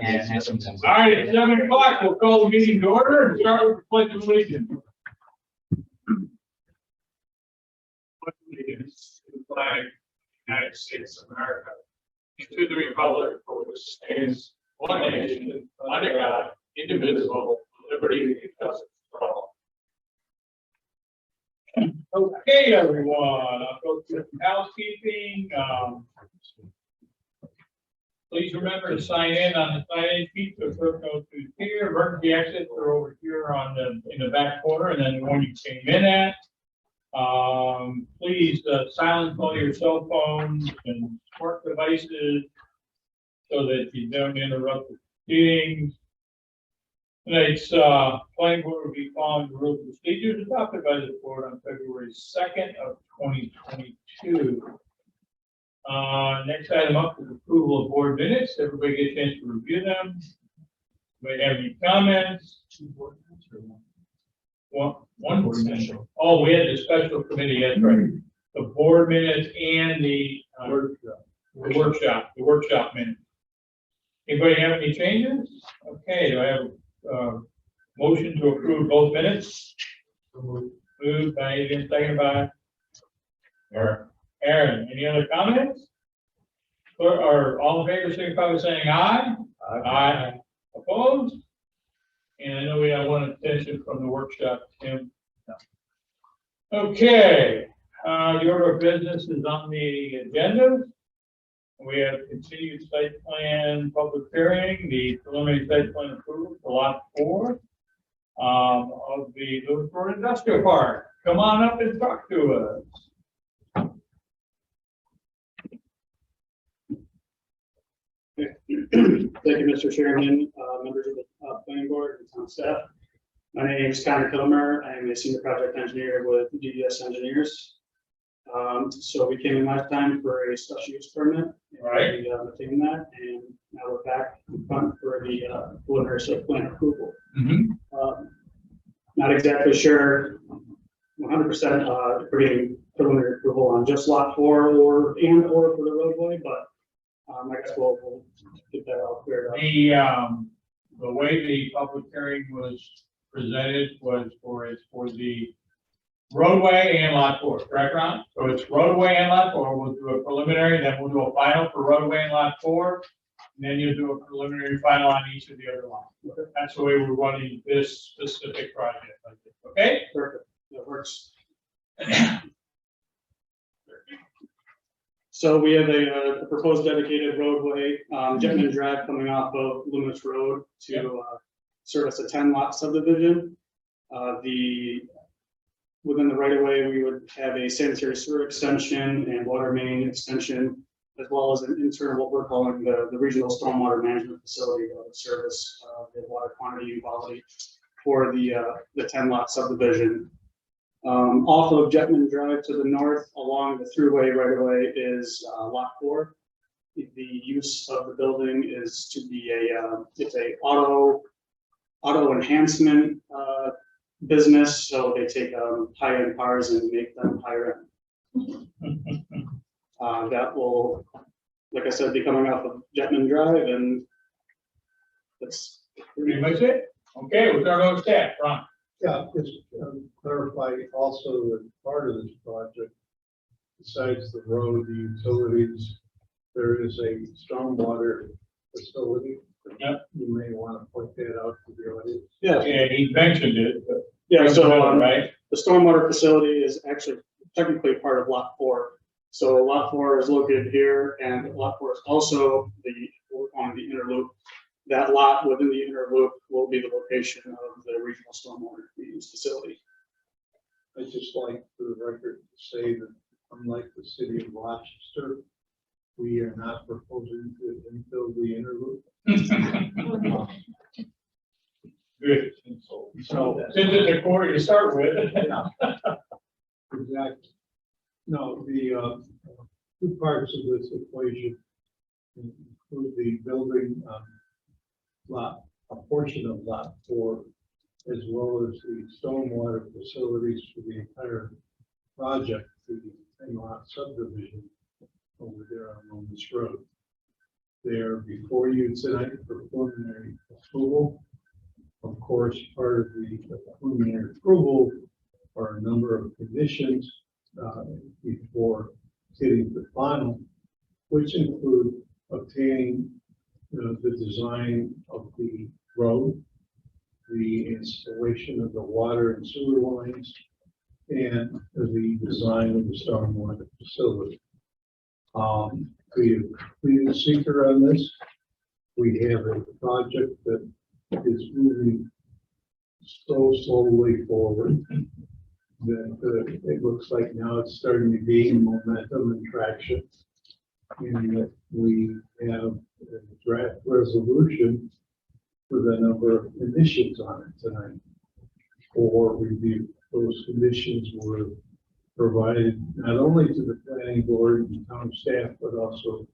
And sometimes. All right, at 7 o'clock, we'll call the meeting to order and start with the pledge of allegiance. Pledge of allegiance to the flag of the United States of America, and to the republic for which stands one nation, under God, indivisible, with liberty and justice for all. Okay, everyone, I'll go through some housekeeping. Please remember to sign in on the sign-in sheet. So clerk knows who's here. Emergency exits are over here on in the back corner, and then the one you came in at. Please silence all your cell phones and smart devices so that you don't interrupt the proceedings. Tonight's planning board will be following the rules and procedures adopted by the board on February 2nd of 2022. Next item up is approval of board minutes. Everybody get a chance to review them. Anybody have any comments? One board minute. Oh, we had the special committee. That's right. The board minutes and the workshop minutes. Anybody have any changes? Okay, do I have a motion to approve both minutes? Moved by Adrian, seconded by Aaron. Any other comments? Or all in favor, signify by saying aye. Aye. Opposed? And I know we have one abstention from the workshop, Tim. Okay, the order of business is on the agenda. We have continued site plan public hearing, the preliminary site plan approval for lot 4 of the Lewisburg Industrial Park. Come on up and talk to us. Thank you, Mr. Chairman, members of the planning board and town staff. My name is Connor Kilmer. I am a senior project engineer with DDS Engineers. So we came in last time for a special use permit. Right. We obtained that, and now we're back in front for the preliminary site plan approval. Not exactly sure 100% if we're getting preliminary approval on just lot 4 or for the roadway, but I guess we'll get that all cleared up. The way the public hearing was presented was for the roadway and lot 4, correct, Ron? So it's roadway and lot 4. We'll do a preliminary, then we'll do a final for roadway and lot 4, and then you'll do a preliminary final on each of the other lots. That's the way we're running this specific project. Okay? Perfect. That works. So we have a proposed dedicated roadway, Jetman Drive coming off of Loomis Road to service a 10-lot subdivision. Within the right-of-way, we would have a sanitary sewer extension and water main extension, as well as an internal, what we're calling the regional stormwater management facility that would service the water quantity and quality for the 10-lot subdivision. Off of Jetman Drive to the north along the thruway right-of-way is lot 4. The use of the building is to be it's a auto enhancement business, so they take high-end cars and make them higher end. That will, like I said, be coming off of Jetman Drive, and that's Pretty much it. Okay, we'll start over staff, Ron. Yeah, just clarify also that part of this project, besides the road, the utilities, there is a stormwater facility. Yep. You may want to point that out to the audience. yeah. Yeah, he mentioned it. But Yeah, so right. the stormwater facility is actually technically part of lot 4. So lot 4 is located here, and lot 4 is also on the inner loop. That lot within the inner loop will be the location of the regional stormwater reuse facility. I'd just like for the record to say that unlike the city of Rochester, we are not proposing to infill the inner loop. Good. So since it's a quarter to start with. Exactly. No, the 2 parts of this equation include the building a portion of lot 4, as well as the stormwater facilities for the entire project, the 10-lot subdivision over there on Loomis Road. there before you tonight for preliminary approval. Of course, part of the preliminary approval are a number of conditions before getting to final, which include obtaining the design of the road, the installation of the water and sewer lines, and the design of the stormwater facility. We have completed seeker on this. We have a project that is moving so slowly forward that it looks like now it's starting to gain momentum and traction. And that we have a draft resolution with a number of conditions on it tonight for review. Those conditions were provided not only to the planning board and town staff, but also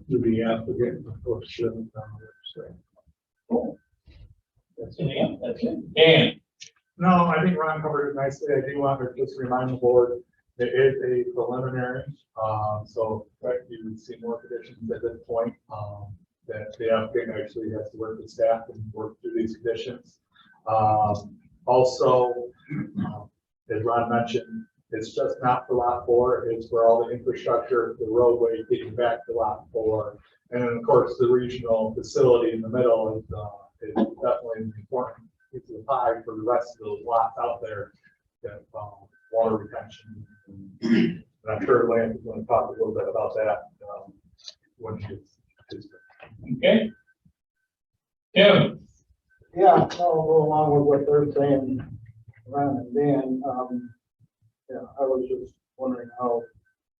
to the applicant, of course, to the town staff. Cool. That's it. Dan. No, I think Ron covered it nicely. I do want to just remind the board, it is a preliminary, so right, you would see more conditions at this point. That the applicant actually has to work with staff and work through these conditions. Also, as Ron mentioned, it's just not for lot 4, it's for all the infrastructure, the roadway getting back to lot 4. And then of course, the regional facility in the middle is definitely an important piece of the pie for the rest of those lots out there that water retention. And I'm sure Lance is going to talk a little bit about that when he gets his. Okay. Tim. Yeah, I'll go along with what they're saying, Ron and Dan. Yeah, I was just wondering how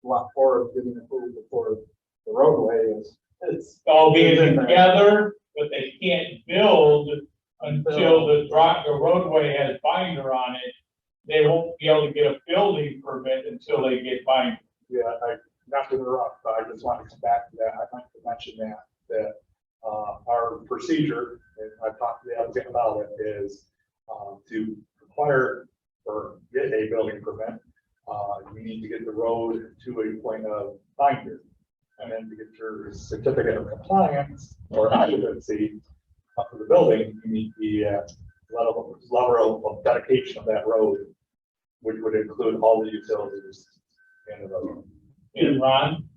lot 4 is getting approved before the roadway is. It's All being together, but they can't build until the roadway has binder on it. They won't be able to get a building permit until they get binder. Yeah, not to interrupt, but I just wanted to come back to that. I'd like to mention that our procedure, and I've talked to the applicant about it, is to require or get a building permit. You need to get the road to a point of binder, and then to get your certificate of compliance or occupancy up to the building, you need the level of dedication of that road, which would include all the utilities in the road. And Ron?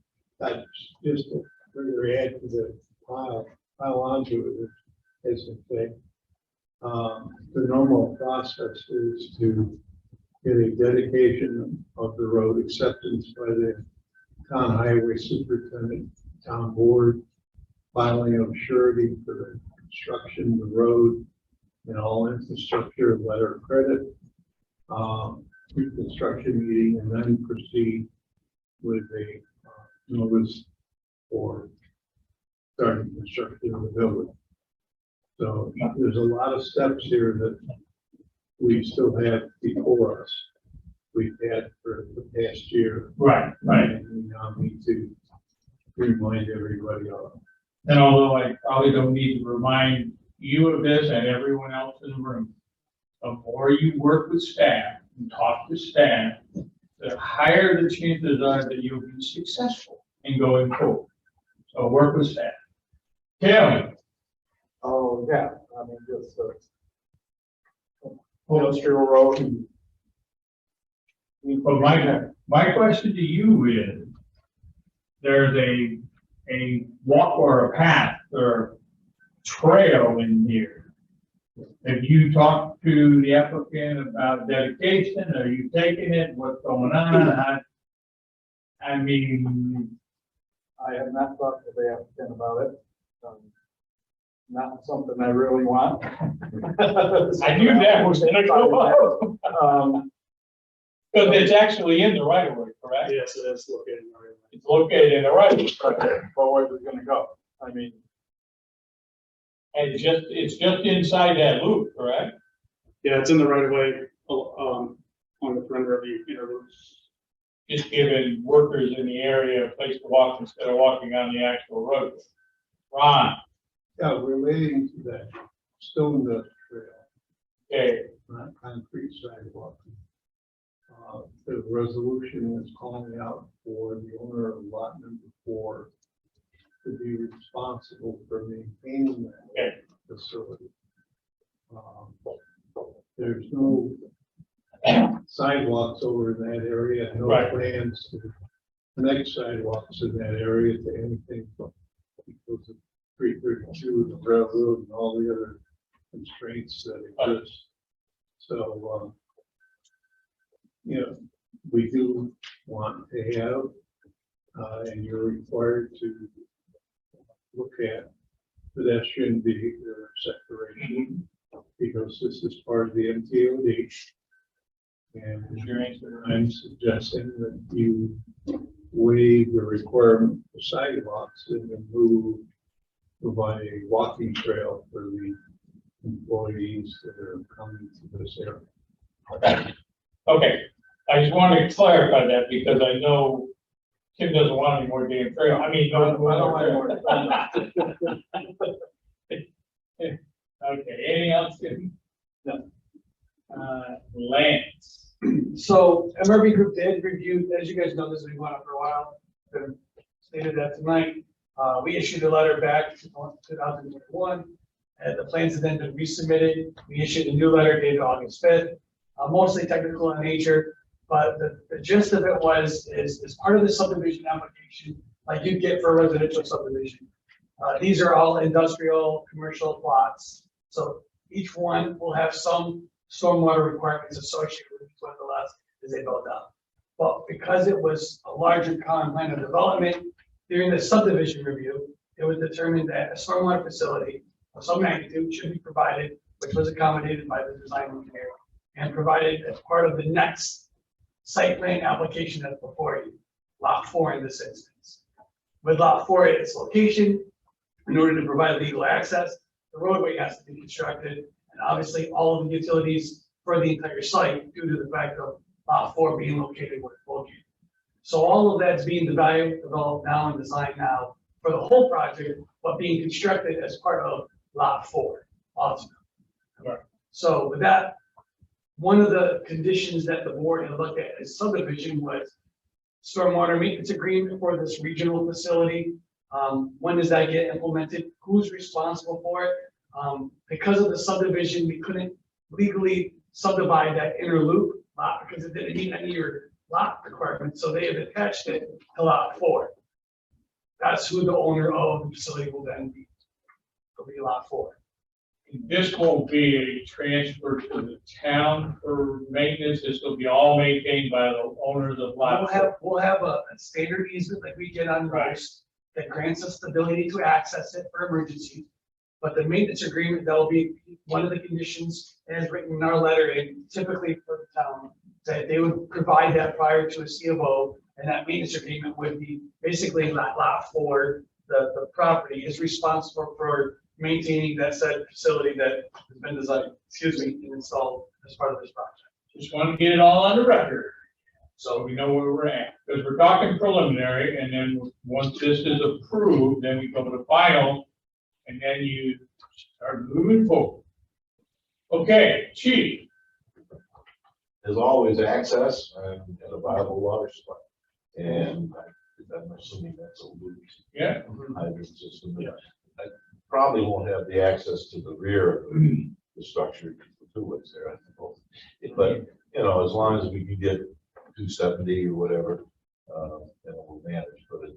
Just to further add to the pile onto it, as I say, the normal process is to get a dedication of the road, acceptance by the town highway superintendent, town board, filing of surety for the construction of the road and all infrastructure, letter of credit, pre-construction meeting, and then proceed with a notice for starting construction of the building. So there's a lot of steps here that we still have before us. We've had for the past year. Right, right. And we now need to remind everybody of it. And although I probably don't need to remind you of this and everyone else in the room, the more you work with staff and talk to staff, the higher the chances are that you'll be successful in going forward. So work with staff. Tim. Oh, yeah, I mean, just industrial road. And But my question to you is, there's a walk or a path or trail in here. Have you talked to the applicant about dedication? Are you taking it? What's going on? I mean, I have not talked to the applicant about it. Not something I really want. I knew that was gonna come up. Because it's actually in the right of way, correct? Yes, it is located in the right of way. It's located in the right of way. But where's it gonna go? I mean, And it's just inside that loop, correct? Yeah, it's in the right of way, on the perimeter of the inner loop. Just giving workers in the area a place to walk instead of walking on the actual road. Ron, Yeah, relating to that stone dust trail, okay, not concrete sidewalk. The resolution is calling out for the owner of lot number 4 to be responsible for maintaining that Okay. facility. There's no sidewalks over in that area, no Right. plans to connect sidewalks in that area to anything because of 332, the railroad, and all the other constraints that exist. So, we do want to have, and you're required to look at pedestrian vehicular separation because this is part of the MTOD. And Your answer. I'm suggesting that you waive the requirement for sidewalks and then provide a walking trail for the employees that are coming to this area. Okay, I just wanted to clarify that because I know Tim doesn't want any more damn trail. I mean, no. I don't want more. Okay, anything else? Tim? No. Lance. So MRB Group did review, as you guys know, this has been going on for a while. Been stated that tonight. We issued a letter back in 2021. And the plans have then been resubmitted. We issued a new letter dated August 5th, mostly technical in nature. But the gist of it is part of the subdivision application, like you get for a residential subdivision. These are all industrial, commercial plots. So each one will have some stormwater requirements associated with each one of the lots as they build up. But because it was a larger common plan of development, during the subdivision review, it was determined that a stormwater facility of some magnitude should be provided, which was accommodated by the design engineer and provided as part of the next site plan application that's before you, lot 4 in this instance. With lot 4 at its location, in order to provide legal access, the roadway has to be constructed, and obviously all of the utilities for the entire site due to the fact of lot 4 being located where it's located. So all of that's being developed now and designed now for the whole project, but being constructed as part of lot 4 ultimately. Right. So with that, one of the conditions that the board had looked at as subdivision was stormwater maintenance agreement for this regional facility. When does that get implemented? Who's responsible for it? Because of the subdivision, we couldn't legally subdivide that inner loop lot because it didn't meet any of your lot requirements. So they have attached it to lot 4. That's who the owner of the facility will then be. It'll be lot 4. This won't be a transfer to the town for maintenance. This will be all maintained by the owners of lot. We'll have a standard easement like we get on roads that grants us the ability to access it for emergencies. But the maintenance agreement, that will be one of the conditions as written in our letter, and typically for the town, that they would provide that prior to a C of O, and that maintenance agreement would be basically lot 4, the property is responsible for maintaining that said facility that has been designed, and installed as part of this project. Just want to get it all on the record, so we know where we're at, because we're talking preliminary, and then once this is approved, then we go to final, and then you start moving forward. Okay, Chief. There's always access and a viable water supply. And I'm assuming that's a loop Yeah. hydrant system. I probably won't have the access to the rear of the structure, the two ways there, I suppose. But, as long as we can get 270 or whatever, we'll manage. But,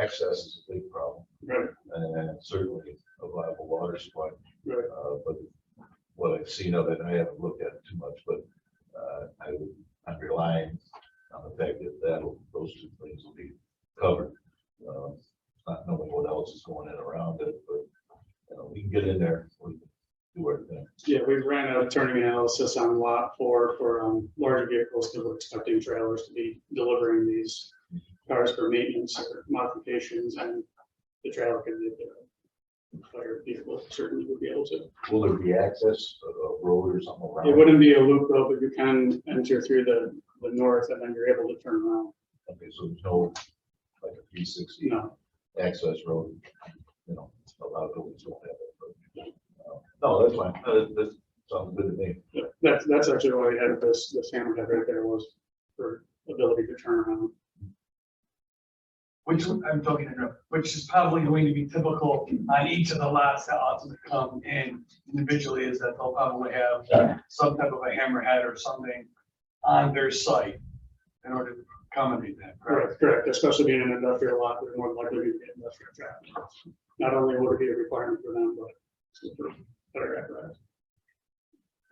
access is a big problem. Right. And certainly a viable water supply. Right. But what I've seen of it, I haven't looked at it too much, but I'm relying on the fact that those two things will be covered. Not knowing what else is going in around it, but we can get in there, we can do our thing. Yeah, we ran a turning analysis on lot 4 for larger vehicles because we're expecting trailers to be delivering these cars for maintenance or modifications, and the trailer can be there. Fire vehicle certainly would be able to. Will there be access, a road or something around? It wouldn't be a loop though, but you can enter through the north and then you're able to turn around. Okay, so there's no, like a 360 No, access road, a lot of buildings don't have it. But, no, that's fine, that sounds good to me. yeah, that's actually why we had this hammerhead right there, was for ability to turn around. I'm talking about, which is probably going to be typical on each of the lots that ultimately come in individually, is that they'll probably have some type of a hammerhead or something on their site in order to accommodate that, correct? Correct, especially being an industrial lot, they're more likely to get industrial traffic. Not only would it be a requirement for them, but it's for better apparatus.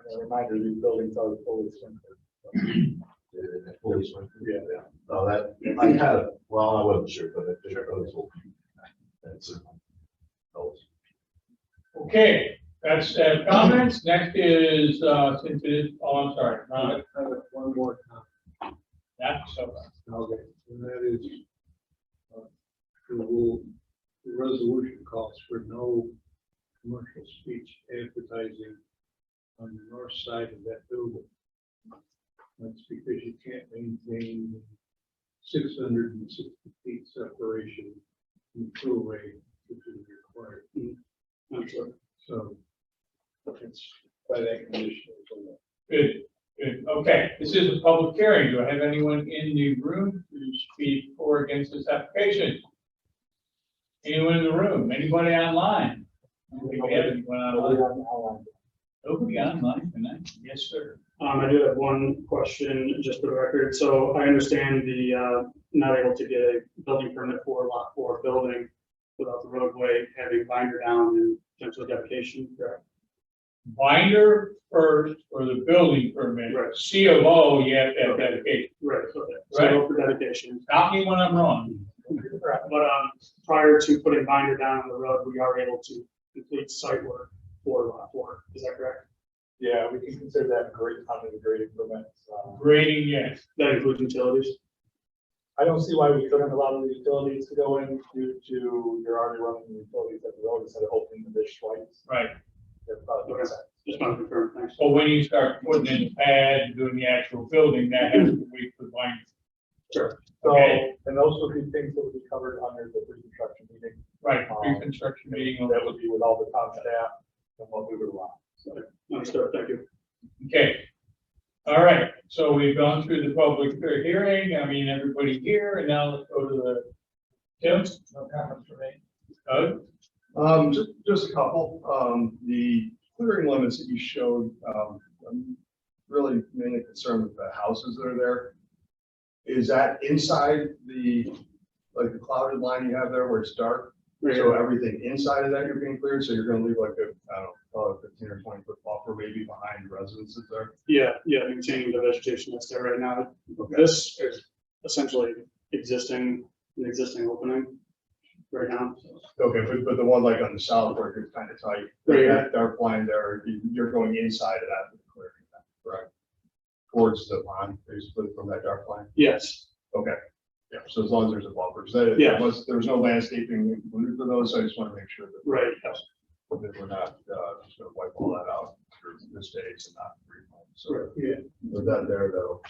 And a reminder, these buildings are fully sprinkled. Yeah. No, that, I kind of, well, I wasn't sure, but I think those will be. That's it. Those. Okay, that's comments. Next is, since it is, oh, I'm sorry. I have one more comment. Yeah, so, Okay, and that is, the rule, the resolution calls for no commercial speech advertising on the north side of that building. That's because you can't maintain 660 feet separation from the throughway, which is required. I'm sure. So it's by that condition. good, good. Okay, this is a public hearing. Do I have anyone in the room to speak for or against this application? Anyone in the room? Anybody online? I don't think we have anyone online. Nobody online tonight? Yes, sir. I do have one question, just for the record. So I understand the, not able to get a building permit for lot 4 building without the roadway having binder down and potential dedication, correct? Binder first for the building permit. Right. C of O, you have to have dedication. Right, okay. Right. So for dedication. Stop me when I'm wrong. Correct. But, prior to putting binder down on the road, we are able to complete site work for lot 4. Is that correct? Yeah, we can consider that great under the grading permits. Grading, yes. That includes utilities? I don't see why we couldn't allow the utilities to go in due to you're already running the utilities at the road instead of opening the dish twice. Right. That probably makes sense. Just want to confirm, thanks. But when you start putting in the pad and doing the actual building, that has to wait for binder. Sure. So, Okay. and those would be things that would be covered under the pre-construction meeting. Right, pre-construction meeting. That would be with all the town staff and what we would allow. Understood, thank you. Okay. All right, so we've gone through the public hearing. I mean, everybody here, and now let's go to the Tim. No comments for me. Doug? Just a couple. The clearing limits that you showed, I'm really mainly concerned with the houses that are there. Is that inside the, like the clouded line you have there where it's dark? So everything inside of that you're being cleared, so you're gonna leave like a, I don't know, call it 15 or 20 foot buffer maybe behind residences there? Yeah, maintaining the vegetation that's there right now. Okay. This is essentially an existing opening right now. Okay, but the one like on the south where it's kind of tight, Right. that dark line there, you're going inside of that for the clearing, correct? Towards the pond, basically from that dark line? Yes, Okay, yeah, so as long as there's a buffer, so Yeah. there was no landscaping included for those, so I just want to make sure that. right, yes, That we're not, just gonna wipe all that out through this days and not replant, so. Right. Yeah, With that there, though,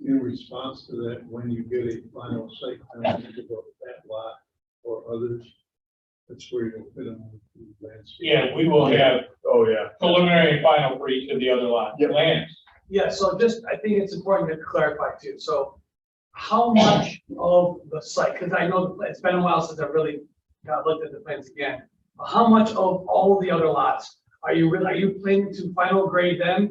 in response to that, when you get a final site plan to develop that lot or others, that's where you'll fit them with the landscape. Yeah, we will have oh, yeah. preliminary and final for each of the other lots. Yep. Lance? Yeah, so just, I think it's important to clarify too. So how much of the site, because I know it's been a while since I've really looked at the plans again. How much of all of the other lots are you planning to final grade them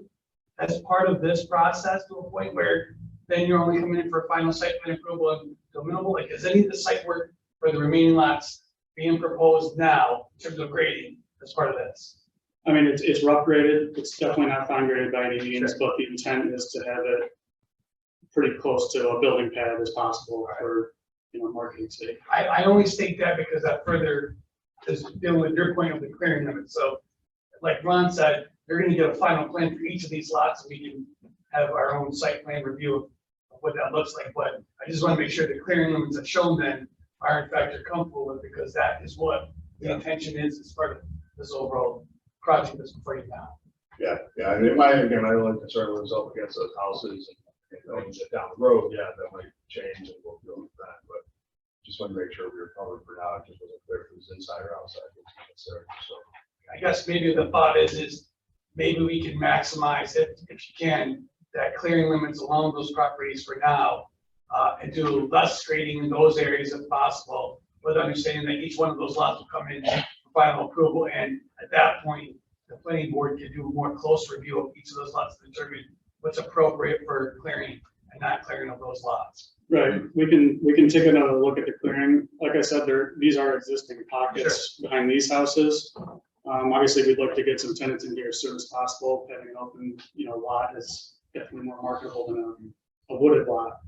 as part of this process to a point where then you're only coming in for final site plan approval and minimal? Like, is any of the site work for the remaining lots being proposed now in terms of grading as part of this? I mean, it's rough graded, it's definitely not fine graded by any means, but the intent is to have it pretty close to a building pad as possible for, marketing sake. I only state that because that further is dealing with your point of the clearing limit. So like Ron said, you're gonna get a final plan for each of these lots, and we can have our own site plan review of what that looks like. But I just want to make sure the clearing limits that shown then are in fact you're comfortable with, because that is what the intention is as part of this overall project that's before you now. Yeah, I mean, my only concern was up against those houses and down the road, yeah, that might change and we'll deal with that, but just want to make sure we were covered for now. It just wasn't clear if it was inside or outside. So, I guess maybe the thought is maybe we can maximize it, if you can, that clearing limits along those properties for now, and do less grading in those areas if possible, with understanding that each one of those lots will come in for final approval, and at that point, the planning board can do a more close review of each of those lots to determine what's appropriate for clearing and not clearing of those lots. Right, we can take another look at the clearing. Like I said, these are existing pockets behind these houses. Obviously, we'd like to get some tenants in here as soon as possible. Having an open, lot is definitely more marketable than a wooded lot.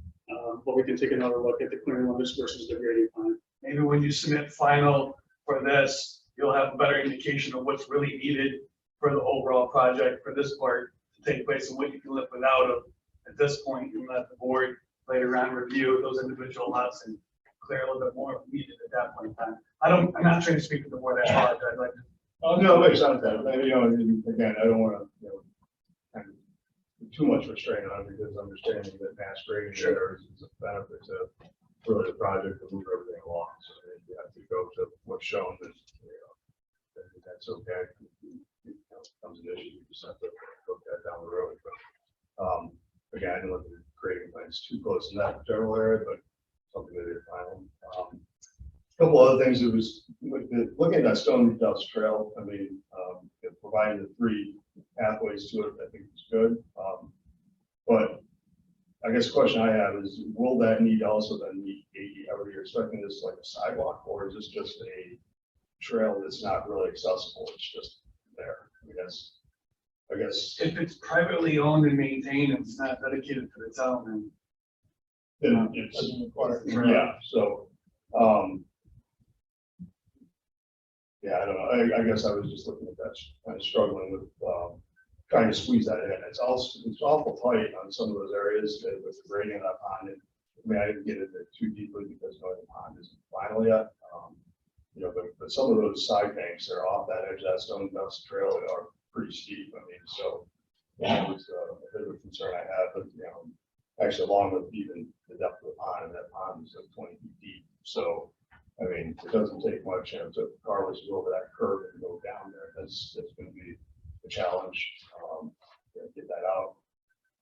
But we can take another look at the clearing limits versus the grading plan. Maybe when you submit final for this, you'll have a better indication of what's really needed for the overall project for this part to take place and what you can live without of at this point, and let the board later on review those individual lots and clear a little bit more if needed at that point in time. I'm not trying to speak to the board, I apologize. I'd like to. Oh, no, it makes sense that, again, I don't want to, kind of put too much restraint on it, because understanding that mass grading there is a benefit to really the project to move everything along. So if you have to go to what's shown, then, then that's okay. Comes an issue, you just have to look that down the road. But, again, I didn't look at the grading plans too close in that general area, but something that they final. Couple other things, it was looking at that Stone Dust Trail. I mean, providing the 3 pathways to it, I think is good. But I guess the question I have is, will that need also then meet 80? Are we expecting this like a sidewalk, or is this just a trail that's not really accessible? It's just there. I guess If it's privately owned and maintained, and it's not dedicated to the town, then it's yeah. So. Yeah, I don't know. I guess I was just looking at that, kind of struggling with trying to squeeze that in. It's awful tight on some of those areas with the grading of that pond. I mean, I didn't get into it too deeply because the pond isn't final yet. But some of those side banks that are off that edge of that Stone Dust Trail are pretty steep. I mean, so that was a bit of a concern I had. But actually, along with even the depth of the pond, and that pond is like 20 feet deep. So. I mean, it doesn't take much, to car was to go over that curve and go down there. That's going to be a challenge, get that out.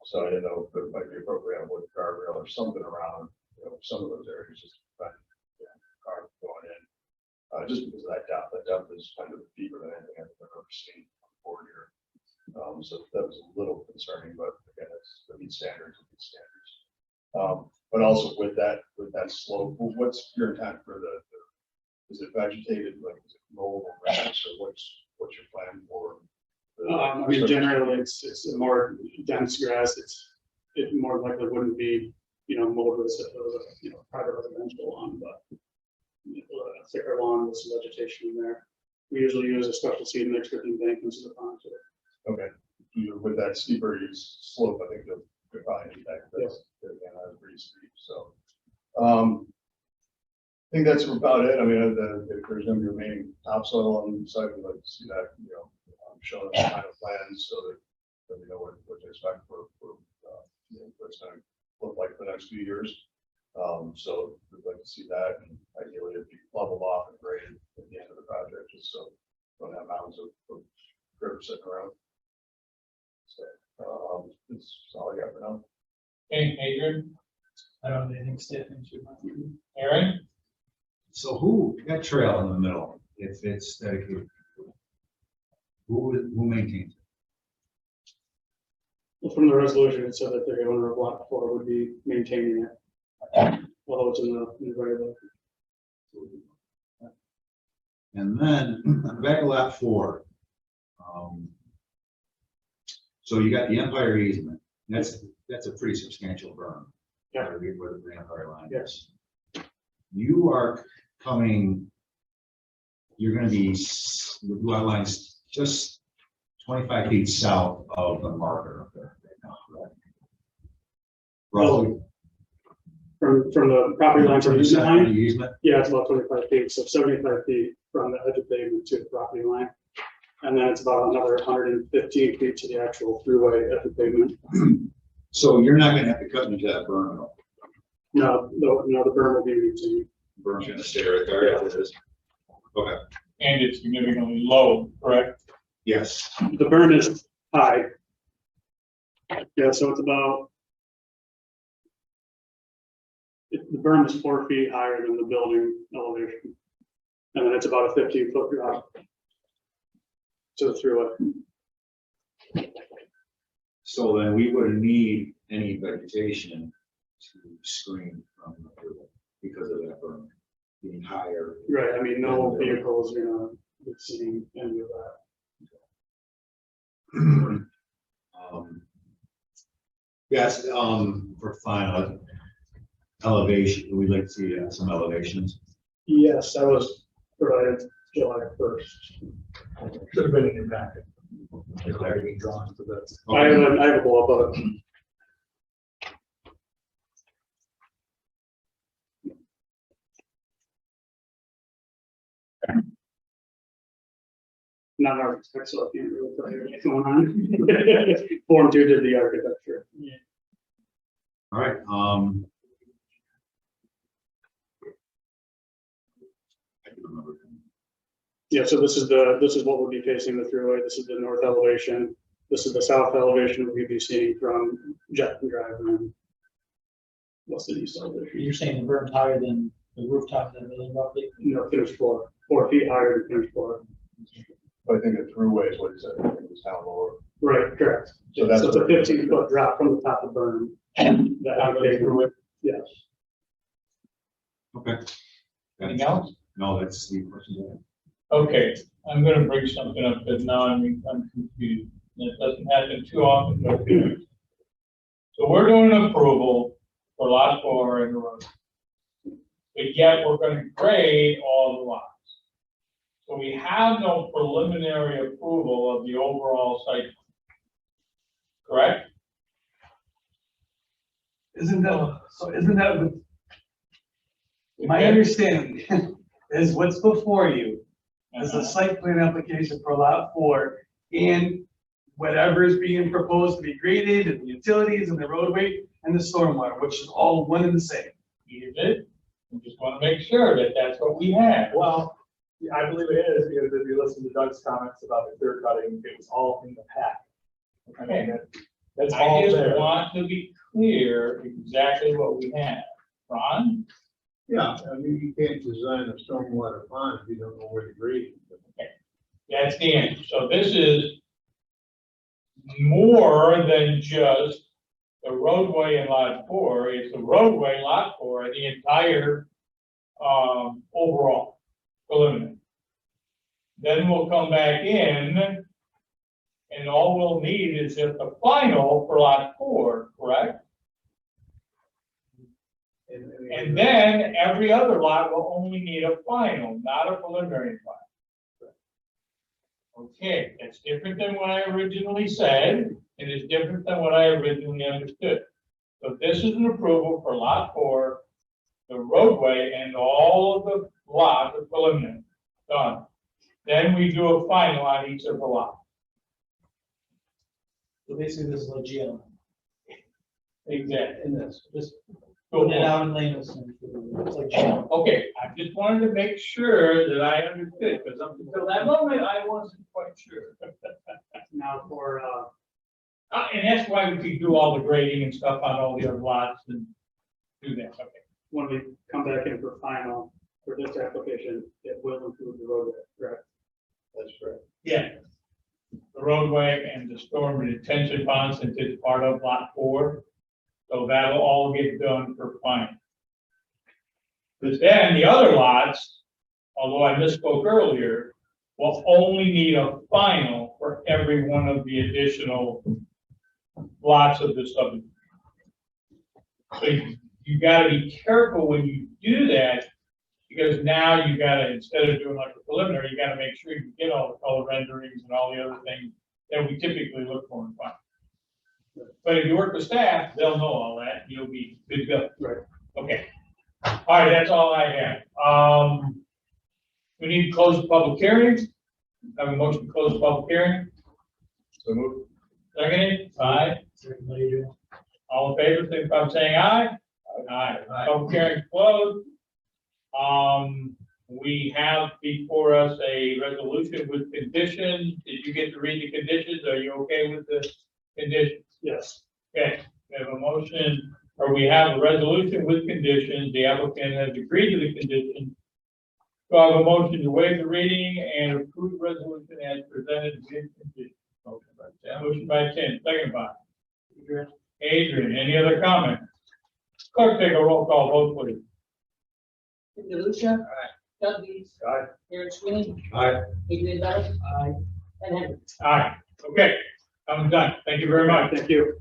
So I didn't know if it might be appropriate with a guardrail or something around, some of those areas, just to prevent cars going in. Just because of that depth is kind of deeper than anything I've ever seen on the board here. So that was a little concerning, but again, it's the standards. But also with that slope, what's your intent for is it vegetated, like is it rollable grass, or what's your plan for? I mean, generally, it's a more dense grass. It more likely wouldn't be, mowed with a private residential lawn, but a thicker lawn with some vegetation in there. We usually use a special seed mix with embankments of the pond. Okay, with that steeper slope, I think you'll probably need that. Again, that's pretty steep. So, I think that's about it. I mean, if there's going to be remaining topsoil on the site, we'd like to see that, shown in the final plans so that we know what to expect for what it's going to look like for the next few years. So we'd like to see that, and ideally it'd be leveled off and graded at the end of the project, just so we don't have mounds of dirt sitting around. So that's all I got for now. Okay, Adrian, I don't have anything Stephen should. Aaron, So that trail in the middle, if it's dedicated, who maintains it? Well, from the resolution, it said that the owner of Lot 4 would be maintaining it, although it's in the right of way. And then back to Lot 4. So you got the Empire easement. That's a pretty substantial berm. Yeah. Where the Empire line is. Yes. You are coming. You're going to be the lot lines just 25 feet south of the marker up there right now, right? Roughly. From the property line to the easement From the line, easement. yeah, it's about 25 feet, so 75 feet from the edge of pavement to the property line. And then it's about another 115 feet to the actual throughway at the pavement. So you're not going to have to cut into that berm at all. No, the berm will be retained. Berm's going to stay right there. As it is. Okay. and it's significantly low, correct? Yes. The berm is high. Yeah, so it's about The berm is 4 feet higher than the building elevation. And then it's about a 15-foot drop to the throughway. So then we wouldn't need any vegetation to screen from the river because of that berm being higher. Right, I mean, no vehicles, be seeing any of that. Yes, for final elevation, we'd like to see some elevations. Yes, that was provided July 1st. Should have been in your packet. Declaring Drawn for this. I have a blow up of it. Not an architect, so I can't really tell you what's going on. Form 2 did the architecture. All right, I can remember. Yeah, so this is what we'll be facing the thruway. This is the north elevation. This is the south elevation we'll be seeing from Jetton Drive and what's the east elevation? You're saying the berm's higher than the rooftop of the building roughly? No, finished floor, 4 feet higher than finished floor. But I think the throughway is what he said, it was down lower. Right, correct. So that's So it's a 15-foot drop from the top of berm. That Out of the throughway. Yes. Okay. Anything else? No, that's the question. Okay, I'm gonna bring something up that now I'm confused. And it doesn't happen too often, but it does. So we're doing an approval for lot 4 and the road. But yet we're gonna grade all the lots. So we have no preliminary approval of the overall site. Correct? Isn't that what my understanding is what's before you is a site plan application for lot 4 and whatever is being proposed to be graded and the utilities and the roadway and the stormwater, which is all one and the same. Is it? I just wanna make sure that that's what we have. Well, I believe it is, because if you listen to Doug's comments about the clear cutting, it was all in the pack. I mean, that's I all just there. want to be clear exactly what we have. Ron? Yeah, I mean, you can't design a stormwater pond if you don't know where to grade. That's the answer. So this is more than just the roadway in lot 4. It's the roadway lot 4 and the entire overall preliminary. Then we'll come back in and all we'll need is just the final for lot 4, correct? And then every other lot will only need a final, not a preliminary final. Okay, that's different than what I originally said, and it's different than what I originally understood. So this is an approval for lot 4, the roadway and all of the lots are preliminary, done. Then we do a final on each of the lots. So basically this is a GL Exactly. in this, just Cool. putting it out in layman's terms. It's like GL. Okay, I just wanted to make sure that I understood, because up until that moment, I wasn't quite sure. Now for, And that's why we could do all the grading and stuff on all the other lots and do that, okay. when we come back in for final, for this application, it will include the roadway, correct? That's correct. Yeah. The roadway and the storm retention pond, since it's part of lot 4. So that'll all get done for final. But then the other lots, although I misspoke earlier, will only need a final for every one of the additional lots of the subdivision. So you gotta be careful when you do that, because now you gotta, instead of doing like a preliminary, you gotta make sure you get all the color renderings and all the other things that we typically look for in final. But if you work with staff, they'll know all that, you'll be good to go. Right. Okay. All right, that's all I have. We need to close the public hearing. Have a motion to close the public hearing. So move. Second, aye. All in favor, signify by saying aye. Aye. Public hearing closed. We have before us a resolution with conditions. Did you get to read the conditions? Are you okay with the conditions? Yes. Okay, we have a motion or we have a resolution with conditions, the applicant has agreed to the conditions. So I have a motion to waive the reading and approve the resolution as presented with conditions. Motion by Tim, second by Adrian. Any other comments? Clerk, take a roll call vote, please. DeLucia. Doug Leeds. Aye. Eric Sweeney. Aye. Adrian Betts. And Henry. Aye. Okay, I'm done. Thank you very much. Thank you.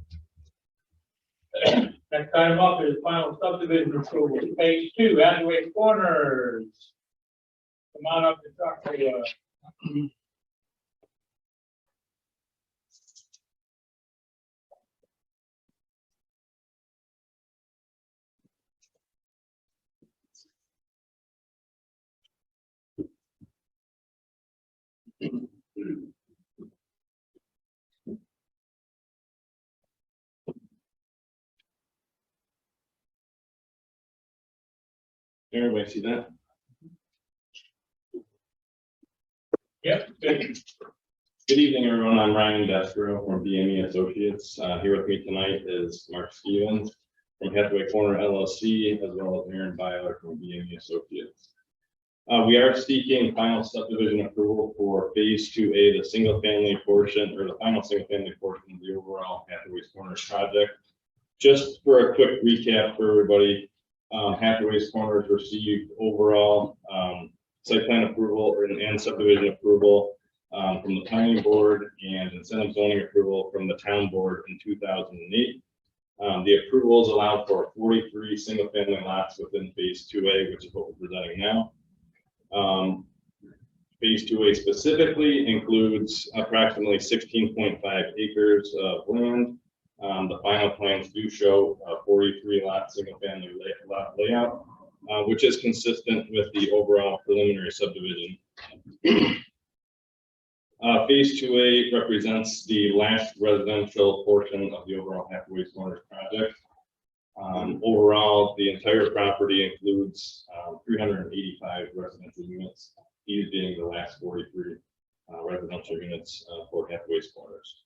Next item up is final subdivision approval, phase 2, Atway Corners. Come on up and talk to you. Everybody see that? Yep. Good evening, everyone. I'm Ryan Destro from BME Associates. Here with me tonight is Mark Stevens from Hathaway Corner LLC, as well as Aaron Byler from BME Associates. We are seeking final subdivision approval for phase 2A, the single family portion, or the final single family portion of the overall Hathaway Corners project. Just for a quick recap for everybody, Hathaway's Corners received overall site plan approval and subdivision approval from the planning board and incentive zoning approval from the town board in 2008. The approvals allowed for 43 single family lots within phase 2A, which is what we're presenting now. Phase 2A specifically includes approximately 16.5 acres of land. The final plans do show a 43 lot single family lot layout, which is consistent with the overall preliminary subdivision. Phase 2A represents the last residential portion of the overall Hathaway Corners project. Overall, the entire property includes 385 residential units, these being the last 43 residential units for Hathaway Corners.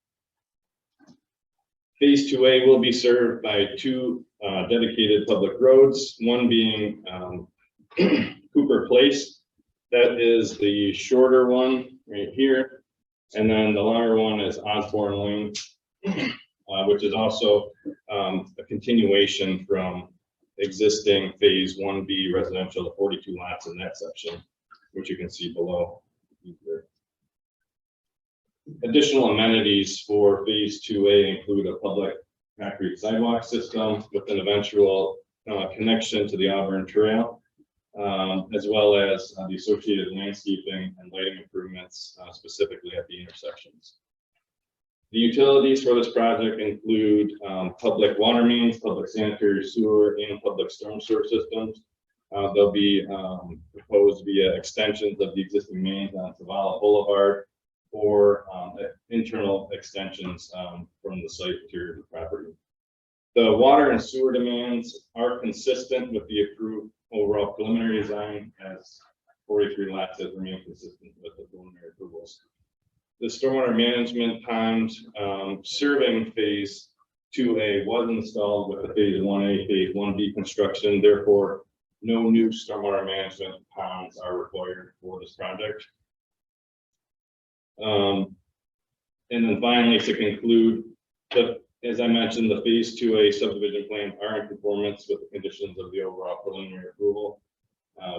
Phase 2A will be served by 2 dedicated public roads, one being Cooper Place. That is the shorter one right here. And then the longer one is Osborne Lane, which is also a continuation from existing phase 1B residential, the 42 lots in that section, which you can see below. Additional amenities for phase 2A include a public concrete sidewalk system with an eventual connection to the Auburn Trail, as well as the associated landscaping and lighting improvements, specifically at the intersections. The utilities for this project include public water mains, public sanitary sewer, and public storm sewer systems. They'll be proposed via extensions of the existing mains on Zavala Boulevard, or internal extensions from the site to the property. The water and sewer demands are consistent with the approved overall preliminary design, as 43 lots have remained consistent with the preliminary approvals. The stormwater management pond serving phase 2A was installed with the phase 1A, phase 1B construction. Therefore, no new stormwater management ponds are required for this project. And then finally, to conclude, as I mentioned, the phase 2A subdivision plans are in conformance with the conditions of the overall preliminary approval.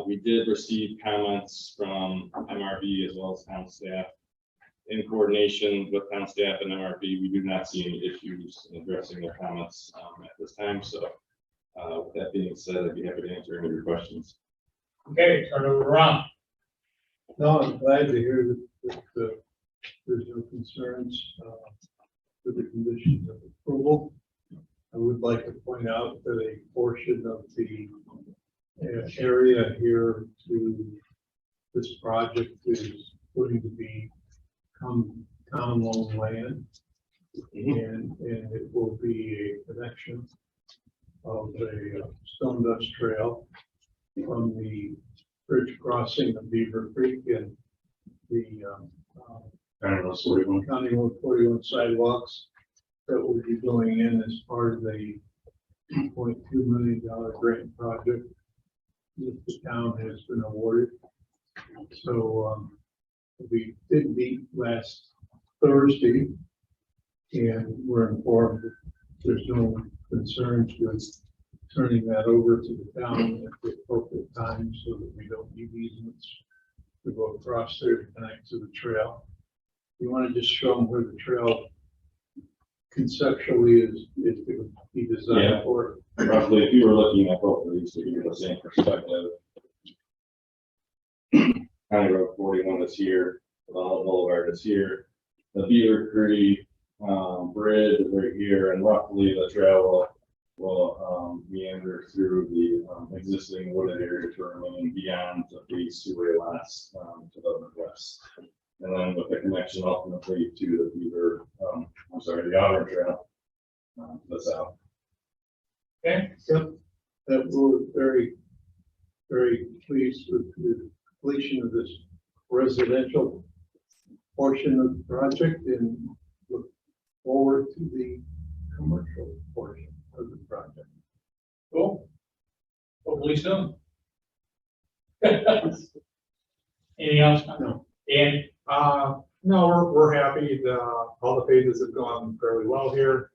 We did receive comments from MRB as well as town staff. In coordination with town staff and MRB, we do not see any issues in addressing their comments at this time. So with that being said, I'd be happy to answer any of your questions. Okay, turn it over to Ron. No, I'm glad to hear that there's no concerns with the conditions of approval. I would like to point out that a portion of the area here to this project is going to be common loan land, and it will be a connection of a stone dust trail from the bridge crossing of Beaver Creek and the County Road 41 sidewalks that will be going in as part of the $2.2 million grant project that the town has been awarded. So, we did meet last Thursday, and we're informed that there's no concerns with turning that over to the town at the appropriate time so that we don't need easements to go across there to connect to the trail. You want to just show them where the trail conceptually is to be designed Yeah. for. Roughly, if you were looking at both of these to give you the same perspective. County Road 41 is here, Development Boulevard is here, the Beaver Creek Bridge is right here, and roughly the trail will meander through the existing wooded area to remain beyond the phase 2A lots to the northwest. And then with the connection ultimately to the Beaver, the Auburn Trail to the south. Okay, Yep, that we're very, very pleased with the completion of this residential portion of the project and look forward to the commercial portion of the project. cool. Hopefully soon. Anything else? No. And No, we're happy. All the phases have gone fairly well here.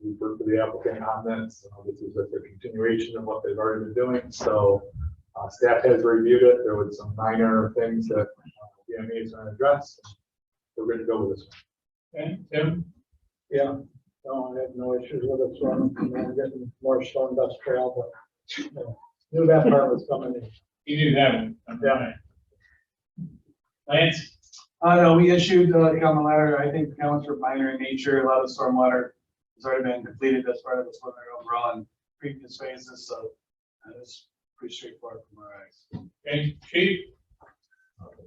We've worked with the applicant on this. This is a continuation of what they've already been doing. So staff has reviewed it. There was some minor things that DME is going to address. We're going to go with this one. okay, Tim, Yeah, no, I have no issues with it, so I'm getting more stone dust trail, but, you know, knew that part was coming in. you knew that one. Yeah. Lance? No, we issued, on the letter, I think the counts were minor in nature, a lot of stormwater has already been completed as part of the preliminary overall and previous phases, so it's pretty straightforward from our eyes. Okay, Chief?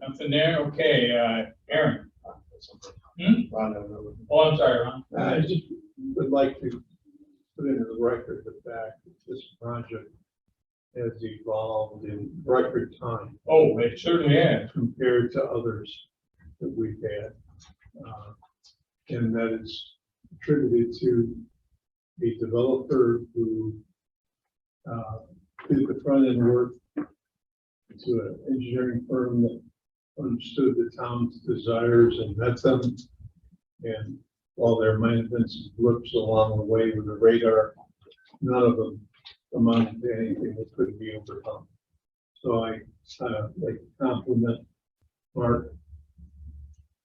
Nothing there, okay, Aaron? Oh, I'm sorry, Ron. I just would like to put into the record the fact that this project has evolved in record time Oh, it certainly is. compared to others that we've had. And that is attributed to a developer who did the front end work to an engineering firm that understood the town's desires and met them. And while there might have been some blips along the way with the radar, none of them amounted to anything that couldn't be overcome. So I like to compliment Mark,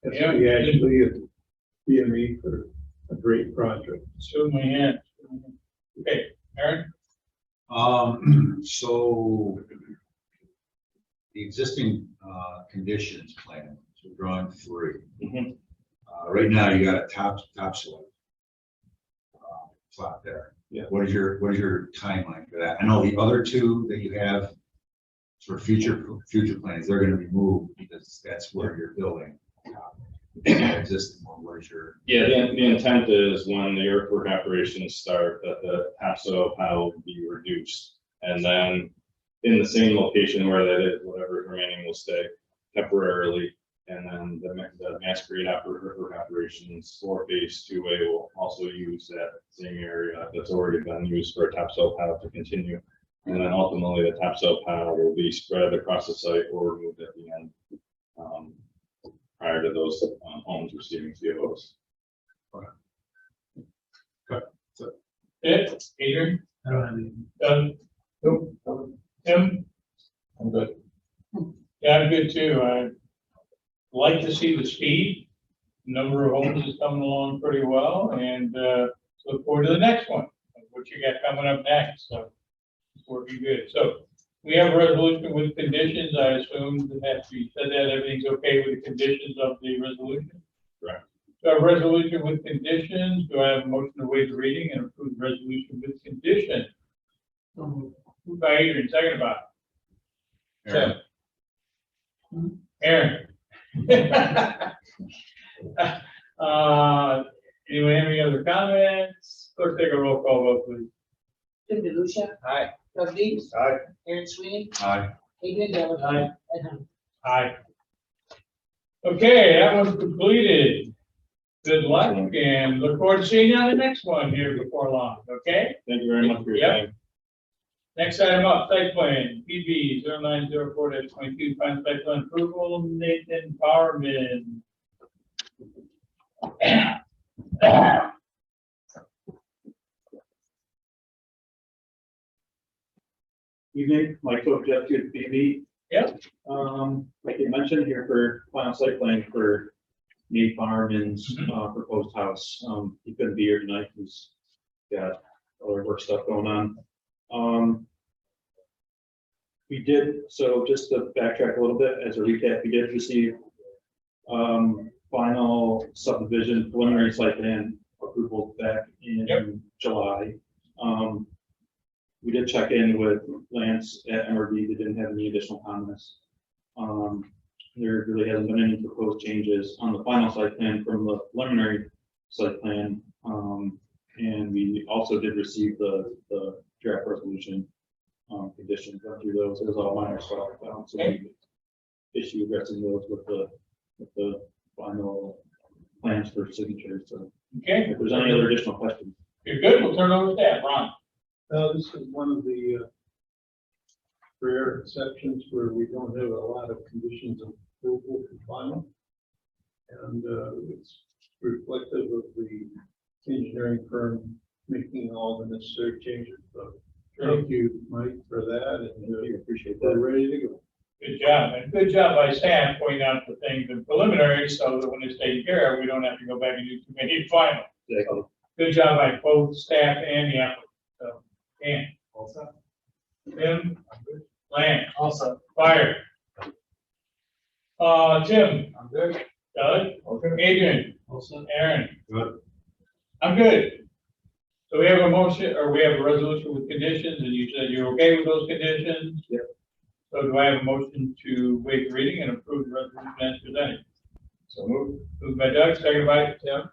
Yeah. Ashley, and BME for a great project. Certainly is. Okay, Aaron? So the existing conditions plan, so drawing 3. Mhm. Right now, you got a topsoil plot there. Yeah. What is your timeline for that? I know the other 2 that you have for future plans, they're gonna be moved because that's where you're building. Existing one, where's your? Yeah, the intent is when the earthwork operations start, that the topsoil pile will be reduced. And then in the same location where that is, whatever is remaining will stay temporarily. And then the mass grade earthwork operations for phase 2A will also use that same area that's already been used for a topsoil pile to continue. And then ultimately the topsoil pile will be spread across the site or removed at the end. Prior to those homes receiving COs. Ed, Adrian? I don't have anything. Doug? Nope. Tim? I'm good. Yeah, I'm good too. I like to see the speed. Number of homes is coming along pretty well and look forward to the next one. What you got coming up next, so it's working good. So we have a resolution with conditions. I assume that we said that everything's okay with the conditions of the resolution? Correct. So a resolution with conditions. Do I have a motion to waive the reading and approve the resolution with condition? Moved by Adrian, second by Aaron. Anyone have any other comments? Clerk, take a roll call vote, please. Tim DeLucia. Aye. Doug Dees. Aye. Aaron Sweeney. Aye. Adrian Miller. Aye. Ed Henry. Aye. Okay, that was completed. Good luck and look forward to seeing you on the next one here before long, okay? Thank you very much for your Yep. time. Next item up, site plan, PB 0904-22, final site plan approval, Nathan Powerman. Evening, Mike Jeff to BB. Yep. Like you mentioned here for final site plan for Nate Farman's proposed house. He couldn't be here tonight. He's got other work stuff going on. We did, so just to backtrack a little bit as a recap, we did receive final subdivision preliminary site plan approval back in July. We did check in with Lance at MRB. They didn't have any additional comments. There really hasn't been any proposed changes on the final site plan from the preliminary site plan. And we also did receive the draft resolution conditions. Went through those. It was all minor stuff. So we issue addressing those with the final plans for signatures. So Okay, if there's any other additional questions. you're good, we'll turn it over to that, Ron. This is one of the rare exceptions where we don't have a lot of conditions of approval for final. And it's reflective of the engineering firm making all the necessary changes. So thank you, Mike, for that, and We appreciate we're that. ready to go. Good job, and good job by staff pointing out the things in preliminary, so that when it's taken care of, we don't have to go back and do too many final. Exactly. Good job by both staff and the applicant, so, and. Tim, Lance, Also, Fire. Tim. I'm good. Doug, Okay. Adrian, Also. Aaron. Good. I'm good. So we have a motion, or we have a resolution with conditions, and you said you're okay with those conditions? Yep. So do I have a motion to waive the reading and approve the resolution as presented? So move. Moved by Doug, second by Tim.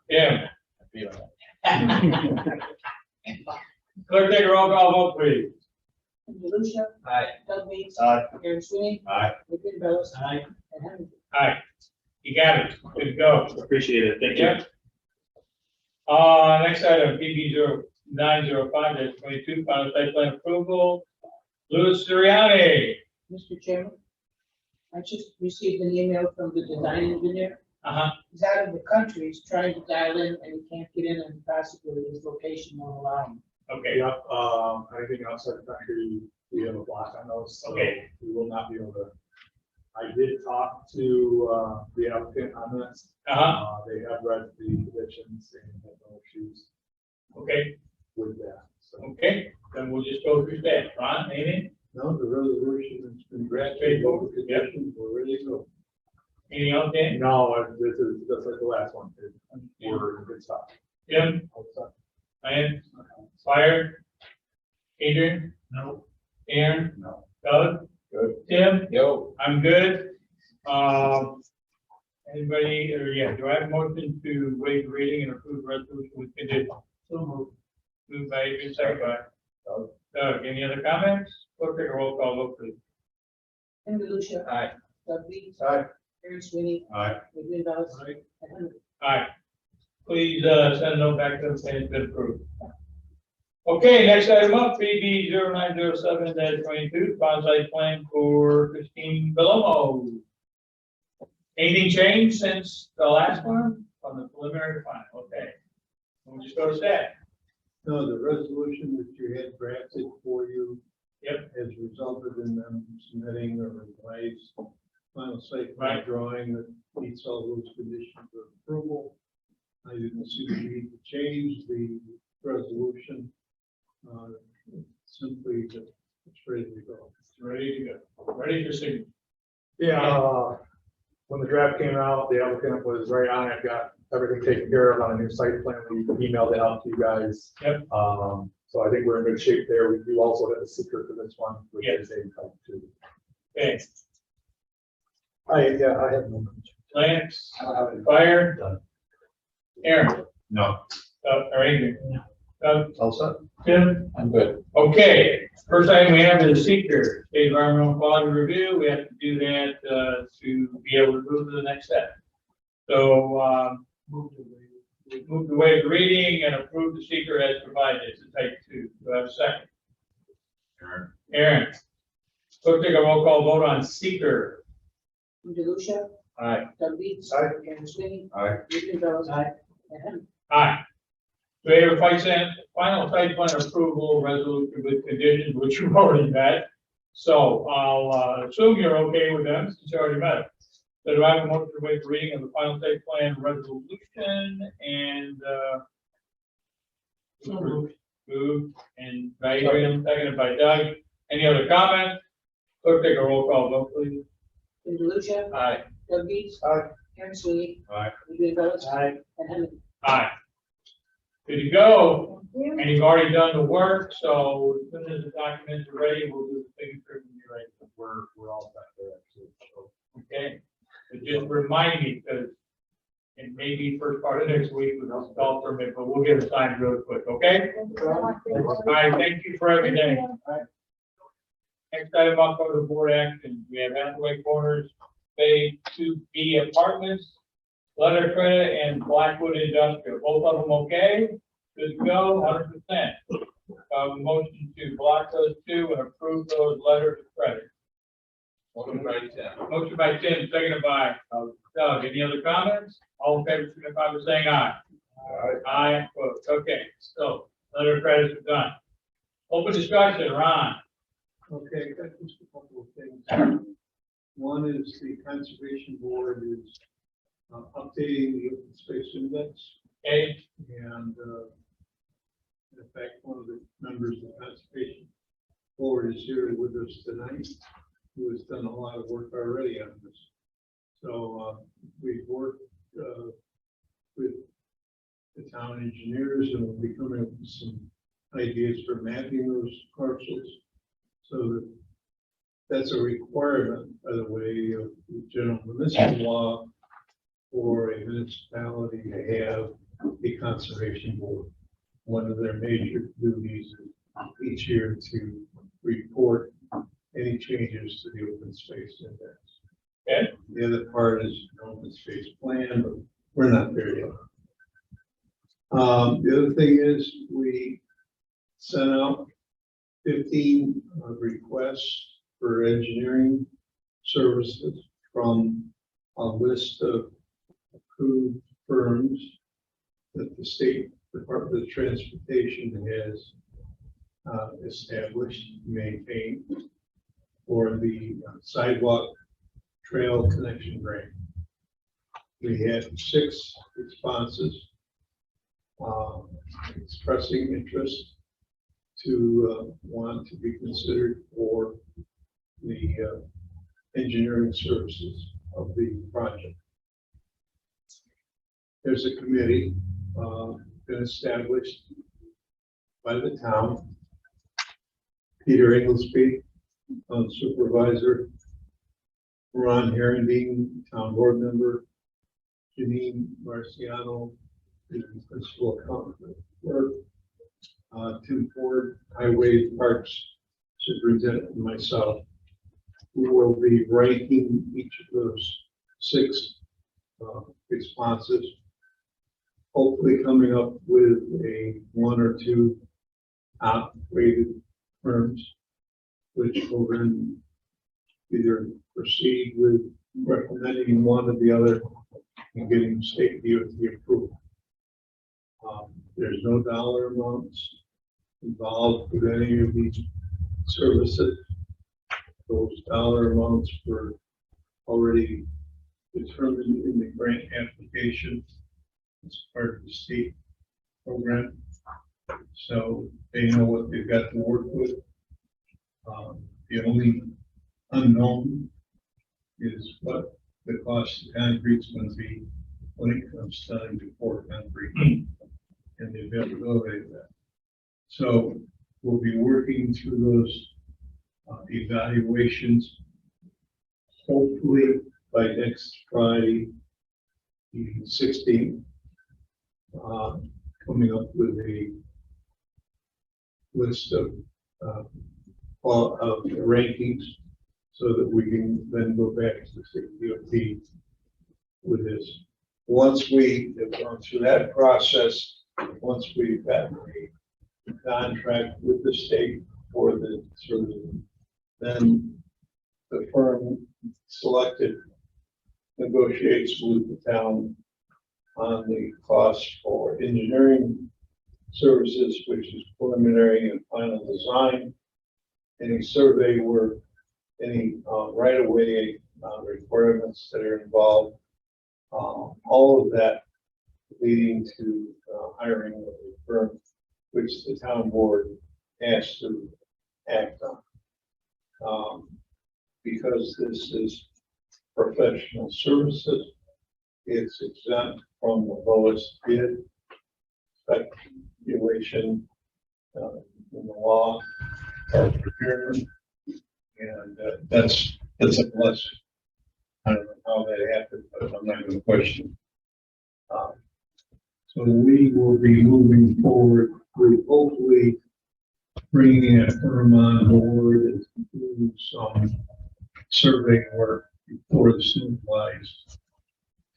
Clerk, take a roll call vote, please. Tim DeLucia. Aye. Doug Weeds. Aye. Aaron Sweeney. Aye. Rick Bellis. Aye. And Henry. Aye. You got it. Good to go. Appreciate it. Thank you. Yep. Next item, PB 0905-22, final site plan approval. Louis Sirianni. Mr. Chairman, I just received an email from the design engineer. He's out of the country. He's trying to dial in and he can't get in, and possibly his location won't allow him. Okay, Yep, anything outside the country, we have a block on those, so Okay. we will not be able to. I did talk to, the applicant on this. They have read the conditions and have no issues okay, with that, so. okay, then we'll just go through that. Ron, anything? No, the resolution has been drafted, Straightforward. the conditions, we're ready to go. Anything else, Dan? No, this is just like the last one, we're in good stuff. Tim? Lance? Fire? Adrian? No. Aaron? No. Doug? Good. Tim? Yo. I'm good. Anybody, or yeah, do I have a motion to waive the reading and approve the resolution with conditions? So moved. Moved by Adrian, second by Doug. Any other comments? We'll take a roll call vote, please. Tim DeLucia. Aye. Doug Weeds. Aye. Aaron Sweeney. Aye. Rick Bellis. And Henry. Aye. Please, send a note back to them saying it's been approved. Okay, next item up, PB 0907-22, final site plan for Christine Belomo. Anything changed since the last one on the preliminary final? Okay. We'll just go to staff. No, the resolution that you had drafted for you. Yep. Has resulted in them submitting a revised final site plan Right. drawing that meets all those conditions of approval. I didn't see the need to change the resolution. Simply just, it's ready to go. Ready to go. Ready for signature. Yeah, when the draft came out, the applicant was very on it, got everything taken care of on a new site plan. We emailed it out to you guys. Yep. So I think we're in good shape there. We do also have a secret for this one, which Yep. is a type 2. Okay. I have no. Lance, Fire, Done. Aaron, No. or Adrian. Doug, All set? Tim? I'm good. Okay, first item we have is seeker, state environmental quality review. We have to do that to be able to move to the next step. So, Move to waive the reading and approve the seeker as provided. It's a type 2. Do I have a second? Aaron, Aaron. Clerk, take a roll call vote on seeker. DeLucia, Aye. Doug Leeds. Aye. Karen Sweeney. aye, Ruben Fellows. Ed Henry. Aye. Do we have a final site plan approval resolution with conditions which you've already met? So I'll assume you're okay with them since you already met. So do I have a motion to waive the reading of the final site plan resolution and moved and by Adrian, seconded by Doug. Any other comments? Clerk, take a roll call vote, please. DeLucia, Aye. Doug Leeds. Aye. Karen Sweeney. aye. Ruben Fellows. Ed Henry. Aye. Good to go. And you've already done the work, so as soon as the documents are ready, we'll do the signature and you're ready. We're all set there, actually. So, Okay? But just remind me, because it may be first part of next week with the install permit, but we'll get it signed real quick, okay? All right, thank you for everything. Next item up for the board action, we have Hathaway Corners, Phase 2B apartments, letter credit and Blackwood Industrial, both of them okay? Good to go, 100%. Motion to block those two and approve those letters of credit. Motion by Tim, seconded by Doug. Any other comments? All in favor, signify by saying aye. Aye, opposed. Okay, so letter of credits are done. Open discussion, Ron. Okay, got just a couple of things. One is the conservation board is updating the open space index. Okay, And in fact, one of the members of the conservation board is here with us tonight, who has done a lot of work already on this. So we've worked with the town engineers and we'll be coming up with some ideas for mapping those parcels. So that that's a requirement, by the way, of the general municipal law for a municipality to have a conservation board. One of their major duties is each year to report any changes to the open space index. okay, The other part is an open space plan, but we're not there yet. The other thing is we sent out 15 requests for engineering services from a list of approved firms that the State Department of Transportation has established, maintained for the sidewalk trail connection grant. We had 6 responses expressing interest to want to be considered for the engineering services of the project. There's a committee been established by the town. Peter Inglesby, supervisor, Ron Herendeen, town board member, Janine Marciano, the principal accountant, work, Tim Ford, Highway Parks Superintendent, and myself, who will be ranking each of those 6 responses, hopefully coming up with a 1 or 2 top-rated firms, which will then either proceed with recommending one or the other and getting state DOT approval. There's no dollar amounts involved with any of these services. Those dollar amounts were already determined in the grant application as part of the state program. So they know what they've got to work with. The only unknown is what the cost of concrete is going to be when it comes time to pour concrete and the availability of that. So we'll be working through those evaluations. Hopefully by next Friday, the 16th, coming up with a list of rankings so that we can then go back to the state DOT with this. once we have gone through that process, once we've got a contract with the state for the service, then the firm selected negotiates with the town on the cost for engineering services, which is preliminary and final design, any survey work, any right-of-way requirements that are involved, all of that leading to hiring of a firm, which the town board has to act on. Because this is professional services, it's exempt from the lowest bid speculation in the law of procurement, and that's a blessing. I don't know how that happened, but I'm not going to question. So we will be moving forward with hopefully bringing a firm on board and doing some survey work before the snow flies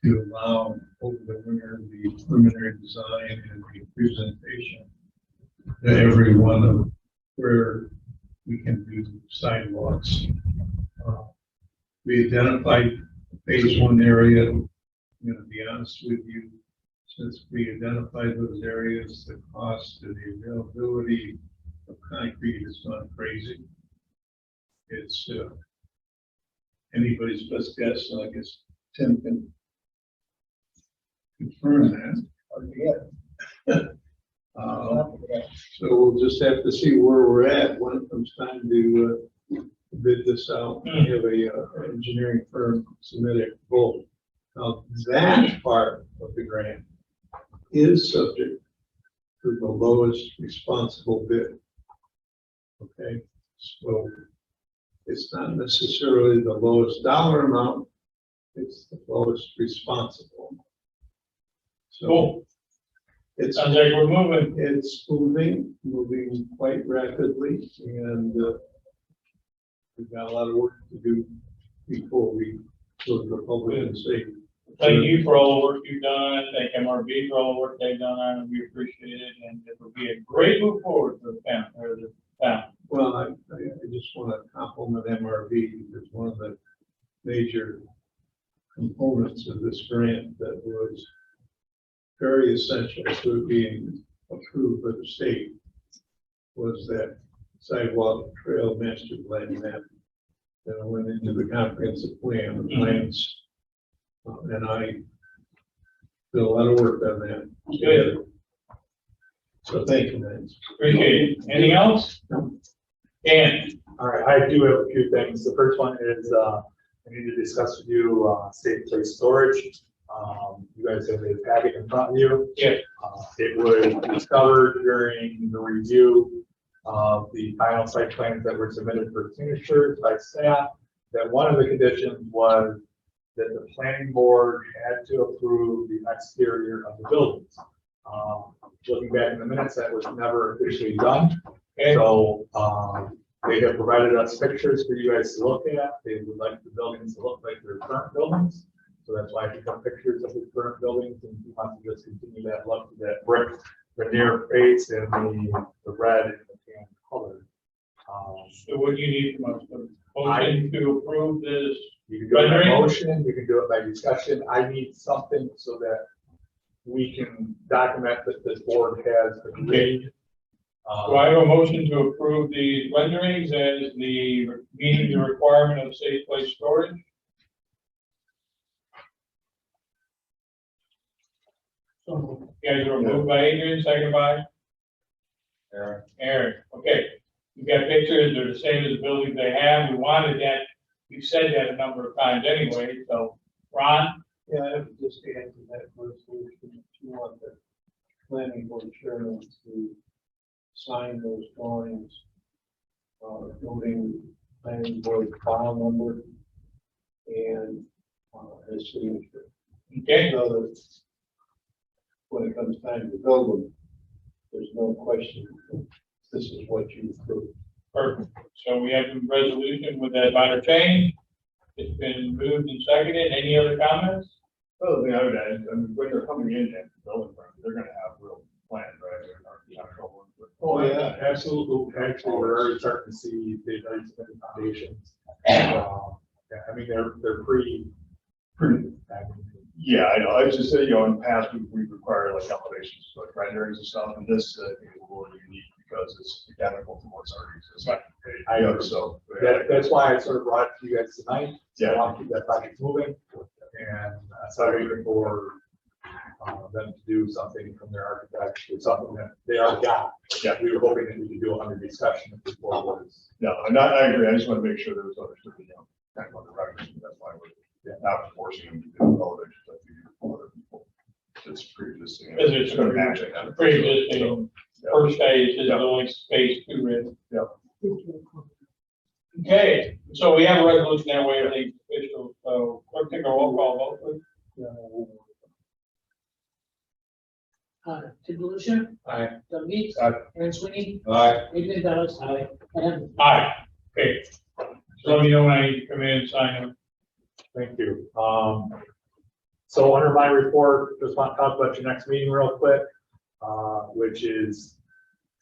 to allow over the winter the preliminary design and the presentation to everyone of where we can do sidewalks. We identified phase one area. I'm going to be honest with you, since we identified those areas, the cost and the availability of concrete has gone crazy. It's anybody's best guess, and I guess Tim can confirm that. So we'll just have to see where we're at when it comes time to bid this out. We have a engineering firm submit a proposal. Now that part of the grant is subject to the lowest responsible bid. Okay, so it's not necessarily the lowest dollar amount, it's the lowest responsible. So Cool. it's Sounds like we're moving. it's moving quite rapidly, and we've got a lot of work to do before we go to the public and say. Thank you for all the work you've done. Thank MRB for all the work they've done on it. We appreciate it, and it will be a great move forward for the town, or the town. Well, I just want to compliment MRB because one of the major components of this grant that was very essential to it being approved by the state was that sidewalk trail master plan map that went into the comprehensive plan, the plans. And I did a lot of work on that. Good. So thank you, man. Appreciate it. Anything else? No. Dan? All right, I do have a few things. The first one is, I need to discuss with you, safe place storage. You guys have a packet in front of you. Yeah. It was discovered during the review of the final site plans that were submitted for signature by staff, that one of the conditions was that the planning board had to approve the exterior of the buildings. Looking back in the minutes, that was never officially done. Okay. So, they have provided us pictures for you guys to look at. They would like the buildings to look like their current buildings. So that's why I took up pictures of the current buildings, and we want to just continue that look, that brick, the near face, and the red and the tan color. So what do you need from us? A motion to approve this? You can do it by Rendering? motion, you can do it by discussion. I need something so that we can document that this board has agreed. Do I have a motion to approve the renderings as the meeting the requirement of safe place storage? So, you guys are moved by Adrian, second by Aaron. Okay, you got pictures, they're the same as the buildings they have. We wanted that, we've said that a number of times anyway, so Ron? Yeah, I would just add to that resolution, if you want the planning board chairman to sign those drawings, noting planning board file number and his signature. Okay, So that when it comes time to build them, there's no question, this is what you approved. perfect. So we have the resolution with that minor change. It's been moved and seconded. Any other comments? Other thing I would add, I mean, when they're coming in and building permit, they're gonna have real plans, right? They're architectural ones, but- Oh, yeah, absolutely. Actually, we're already starting to see they've already submitted foundations. Yeah, I mean, they're pretty, I mean, Yeah, I know. I was just saying, you know, in the past, we require like elevations, like renderings and stuff, and this, I think is a little unique because it's identical to what's already existing. I know. So. that's why I sort of brought it to you guys tonight. Yeah. I want to keep that project moving. And so waiting for them to do something from their architect, or something that they already got. Yeah. We were hoping that we could do it under discussion before it was. No, and I agree. I just want to make sure there was understood, you know, kind of on the record. That's why we're not forcing them to do elevations. I think other people, it's pre-existing. Because it's gonna match it. pre-existing, first phase is Yeah. only phase 2 is. Yeah. Okay, so we have a resolution that way, everything's official, so clerk take a roll call vote, please. Tim DeLucia, Aye. Doug Meeks, Aye. Aaron Sweeney, Aye. Adrian Dallas, and Aye. Okay, so let me know when I need to come in and sign them. Thank you. So under my report, just want to talk about your next meeting real quick, which is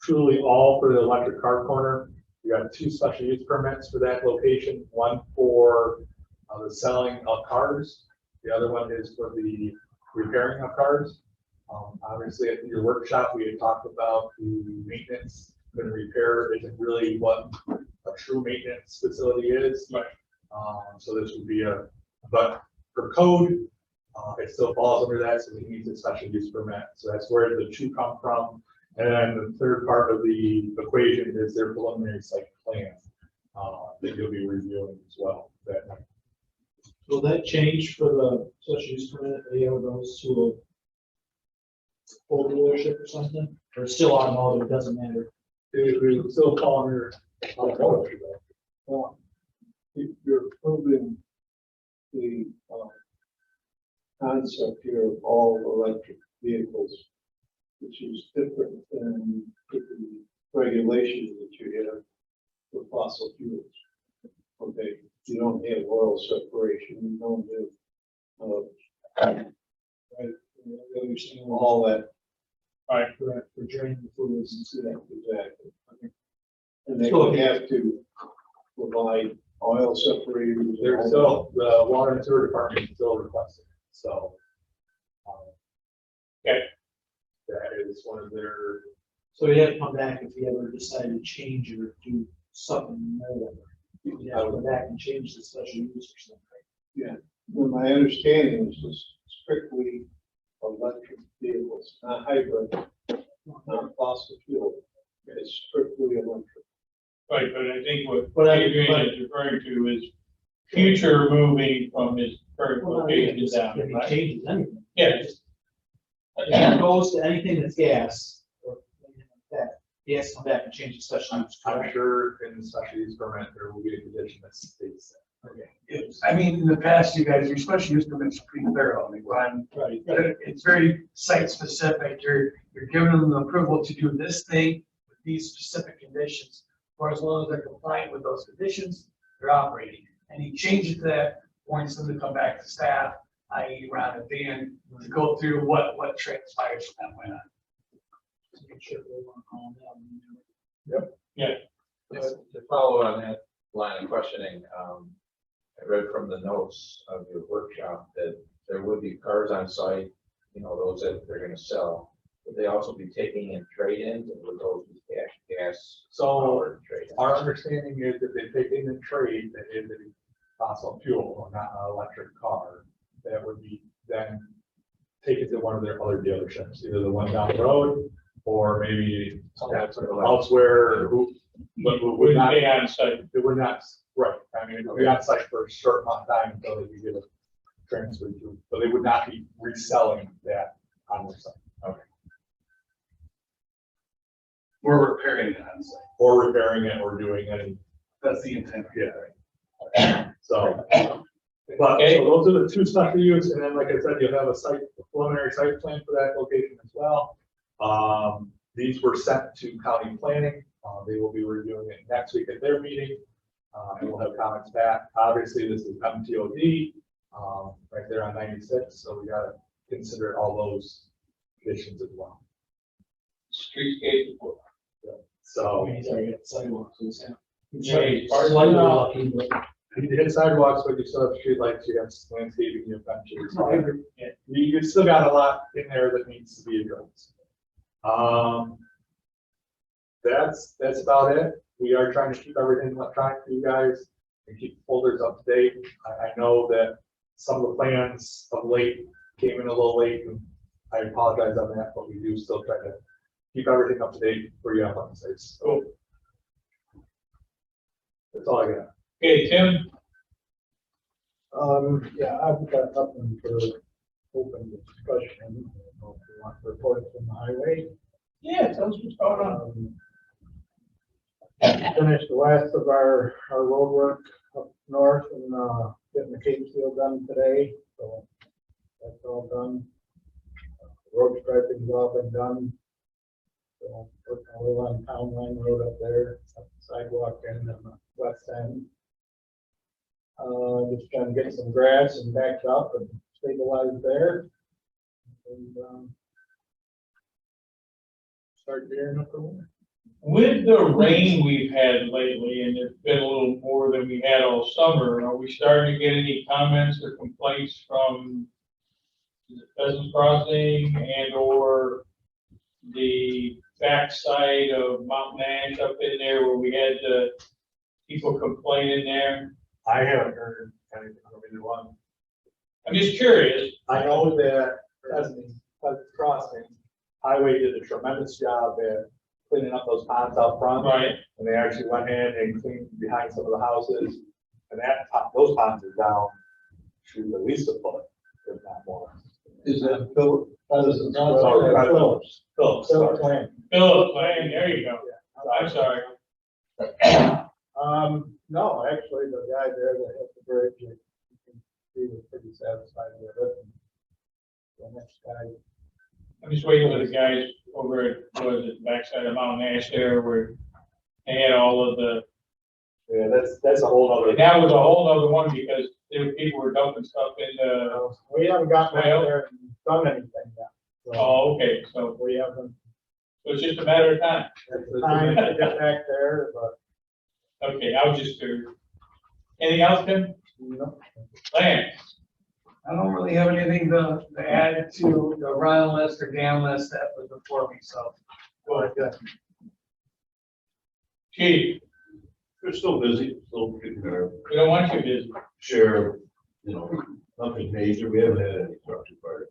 truly all for the electric car corner. You got 2 special use permits for that location, one for the selling of cars. The other one is for the repairing of cars. Obviously at your workshop, we had talked about the maintenance and repair isn't really what a true maintenance facility is. Right. So this would be but for code, it still falls under that, so it needs a special use permit. So that's where the 2 come from. And then the third part of the equation is their preliminary site plan that you'll be reviewing as well. Will that change for the special use permit, any of those to a full dealership or something? Or still automotive, it doesn't matter? It would still fall under. Well, you're approving the concept here of all electric vehicles, which is different than the regulations that you have for fossil fuels. Okay, you don't have oil separation, you don't have, all that. Right. For draining fluids and see that exactly. And they would have to provide oil separators. There's still, the water and sewer department is still requesting, so. Okay. That is one of their, So you have to come back if you ever decide to change or do something more. You have to go back and change the special use or something. Yeah, well, my understanding is just strictly electric vehicles, not hybrid, not fossil fuel. It's strictly electric. Right, but I think what But Adrian is referring to is future moving from his current location down, If he right? changes anything. Yeah, If it goes to anything that's gas or anything like that, he has to come back and change the special use. I'm sure in the special use permit, there will be a condition that states that. I mean, in the past, you guys, your special use permits are pretty thorough. I mean, right. it's very site specific. You're giving them the approval to do this thing with these specific conditions. For as long as they're compliant with those conditions, they're operating. Any changes to that, wants them to come back to staff, i.e. Ron and Dan, to go through what transpires from that point on. To make sure they want to call them. To follow on that line of questioning, I read from the notes of your workshop that there would be cars on site, you know, those that they're gonna sell. Would they also be taking in trade-ins, and would those be gas So powered trade-ins? our understanding is that they take in the trade that is a fossil fuel or not an electric car, that would be then taken to one of their other dealerships, either the one down the road or maybe elsewhere, who, but would Wouldn't not, be on site. it would not, right, I mean, it would be on site for a short amount of time until they could get it transferred to, but they would not be reselling that on their site. Okay. We're repairing it on site. Or repairing it or doing any, That's the intent. yeah. So, but so those are the 2 special use, and then like I said, you'll have a preliminary site plan for that location as well. These were sent to county planning. They will be reviewing it next week at their meeting. And we'll have comments back. Obviously, this is MTOD. right there on 96, so we gotta consider all those conditions as well. Streetscape. So, Sidewalks. Yeah, Slightly lucky, but. you hit sidewalks, but you still have streetlights, you have landscaping, you have benches. No, I agree. Yeah, you still got a lot in there that needs to be addressed. That's about it. We are trying to keep everything electronic for you guys and keep folders up to date. I know that some of the plans of late came in a little late, and I apologize on that, but we do still try to keep everything up to date for you on Wednesdays. So that's all I got. Okay, Tim, Yeah, I've got something for open discussion. I don't know if you want to report from the highway. yeah, tell us what's going on. Finished the last of our road work up north and, getting the Cape Seal done today, so that's all done. Road striping's all been done. So, working a little on Town Line Road up there, up the sidewalk end on the west end. Just trying to get some grass and back up and stabilize there. And, start gearing up for winter. With the rain we've had lately, and it's been a little more than we had all summer, are we starting to get any comments or complaints from the Pheasant Crossing and or the backside of Mountain Ash up in there where we had the people complaining there? I haven't heard anything from either one. I'm just curious. I know that Pheasant Crossing Highway did a tremendous job at cleaning up those ponds out front. Right. And they actually went in and cleaned behind some of the houses. And those ponds are down to at least a foot, if not more. Is that Philip? Phillips. Phillips Lane. Philip Lane, there you go. I'm sorry. No, actually, the guy there that hit the bridge, he was pretty satisfied with it. The next guy, I'm just waiting for the guys over at, what is it, backside of Mountain Ash there where they had all of the, Yeah, that's a whole other. and that was a whole other one because people were dumping stuff in the, we haven't gotten back there and done anything yet. So oh, okay, so we haven't, it's just a matter of time. it's the time to get back there, but Okay, I was just curious. Anything else, Tim? no. Lance? I don't really have anything to add to the run list or down list that was before me, so. Well, Chief, We're still busy, still getting our we don't want you busy. share, nothing major. We haven't had any structure fire.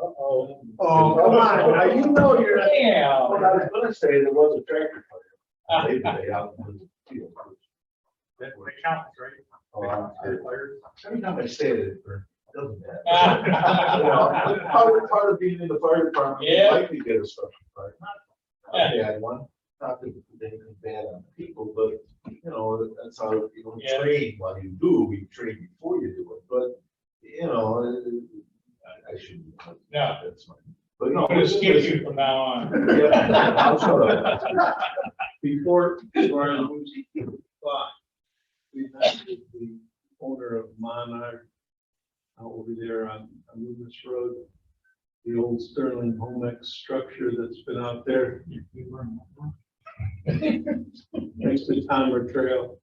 Uh-oh. Oh, come on, now you know you're. Yeah. What I was gonna say, there was a tractor fire. Maybe they out in the field. That counts, right? Every time I say it, it doesn't matter. Part of being in the fire department, you Yeah. like to get a structure fire. I had one, not that anything bad on the people, but, that's how, you don't Yeah. train while you do, we train before you do it, but, I shouldn't. No. That's fine. But no. I'm gonna skip you from now on. Yeah, I'll shut up. Before, we met with the owner of Monarch out over there on Loomis Road, the old Sterling Homex structure that's been out there. Next to Tomer Trail.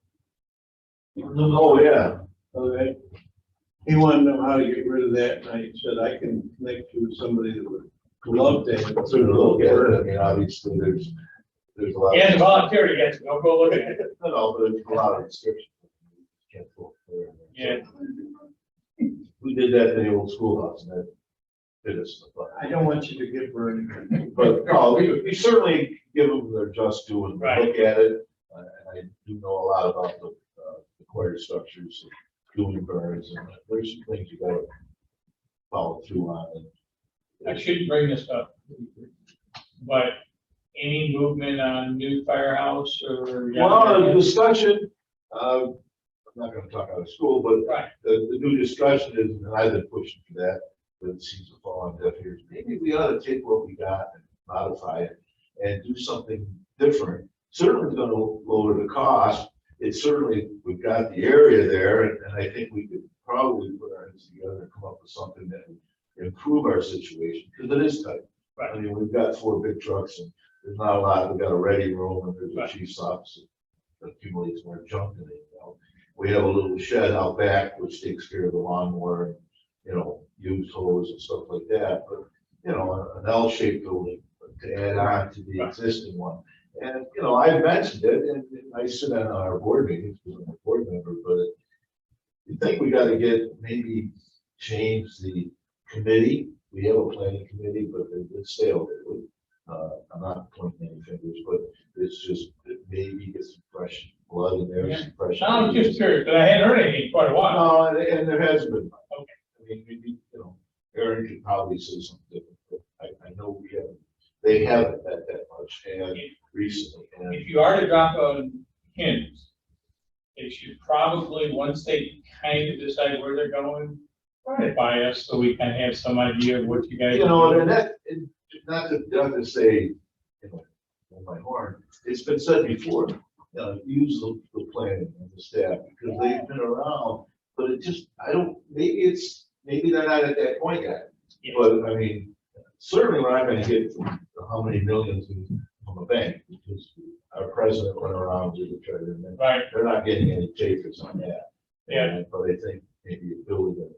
Oh, yeah. Okay. He wanted to know how to get rid of that, and I said, I can connect you with somebody that would love to. So to look at it, I mean, obviously, there's a lot. Yeah, the volunteer, you guys, don't go look at it. No, but there's a lot of restrictions. Can't go there. Yeah. We did that in the old schoolhouse, and that bit us in the butt. I don't want you to get burned. But no, we certainly give them their just due and Right. look at it. And I do know a lot about the acquired structures, doing burns, and there's some things you gotta follow through on. I shouldn't bring this up, but any movement on new firehouse or? Well, the discussion, I'm not gonna talk out of school, but Right. the new discussion is, and I've been pushing for that, but it seems to fall on deaf ears. Maybe we ought to take what we got and modify it and do something different. Certainly gonna lower the cost. It's certainly, we've got the area there, and I think we could probably put our heads together and come up with something that would improve our situation, because it is tight. Right. I mean, we've got 4 big trucks and there's not a lot, we've got a ready room and there's a Right. chief's office that accumulates more junk in it, you know. We have a little shed out back which takes care of the lawnmower, and, you know, used hose and stuff like that, but, you know, an L-shaped building to add on to the existing one. And, you know, I mentioned it, and I sit on our board meetings because I'm a board member, but you think we gotta maybe change the committee. We have a planning committee, but it's stale lately. I'm not pointing any fingers, but it's just, maybe get some fresh blood in there, some fresh. I'm just curious, but I hadn't heard anything in quite a while. No, and there hasn't been. Okay. I mean, maybe, you know, Aaron could probably say something different, but I know they haven't had that much, and recently, and If you are to drop on hints, they should probably, once they kind of decide where they're going, run it by us so we can have some idea of what you guys. you know, are doing. and that, and not to say, you know, on my horn, it's been said before, use the planning and the staff, because they've been around, but it just, maybe they're not at that point yet. Yeah. But, I mean, certainly we're not gonna get how many millions from a bank, because our president went around to the treasurer, and Right, they're not getting any takers on that. Yeah. But I think maybe building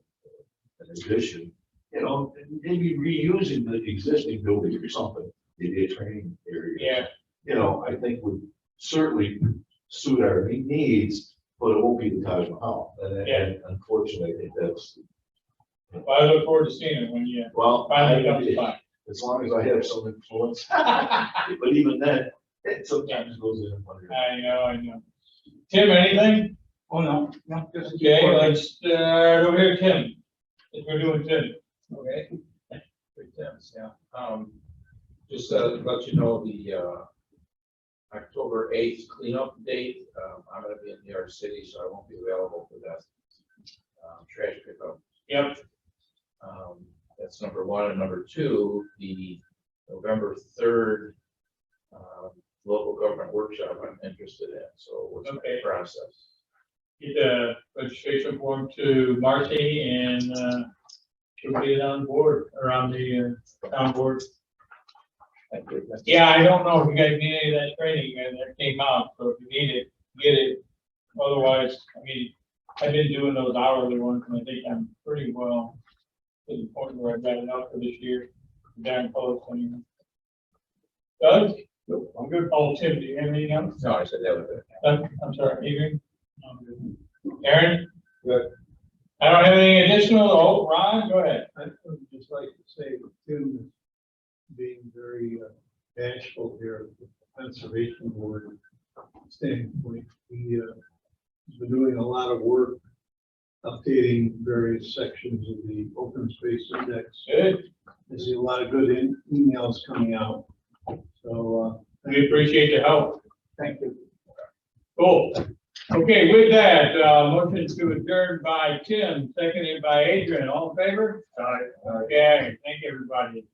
an addition, you know, and maybe reusing the existing building or something, maybe a training area. yeah, You know, I think would certainly suit our needs, but it won't be the Taj Mahal. And unfortunately, I think that's, well, I look forward to seeing it when you well, finally comes by. as long as I have some influence. But even then, it sometimes goes in and wonders. I know. Tim, anything? Oh, no, just. Okay, let's, over here, Tim. If we're doing Tim. Okay. Good times, yeah. Just to let you know, the October 8th cleanup date, I'm gonna be in New York City, so I won't be available for that trash pickup. Yep. That's number one. And number two, the November 3rd local government workshop I'm interested in, so what's the Okay. process? Get the registration form to Marcy and, she'll get it on board, or on the, town board. Thank you. Yeah, I don't know if you guys need any of that training that came out, so if you need it, get it. Otherwise, I mean, I've been doing those hourly ones, and I think I'm pretty well to the point where I've got enough for this year. Down close, anyway. Doug? Nope, I'm good. Oh, Tim, do you have anything else? No, I said that was it. Doug, I'm sorry, Adrian? Aaron? Good. I don't have anything additional. Oh, Ron, go ahead. I would just like to say that Tim is being very bashful here with the conservation board standpoint. He has been doing a lot of work updating various sections of the open space index. Good. I see a lot of good emails coming out. So We appreciate your help. thank you. Cool. Okay, with that, motion to adjourn by Tim, seconded by Adrian. All in favor? Aye. Okay, thank you, everybody.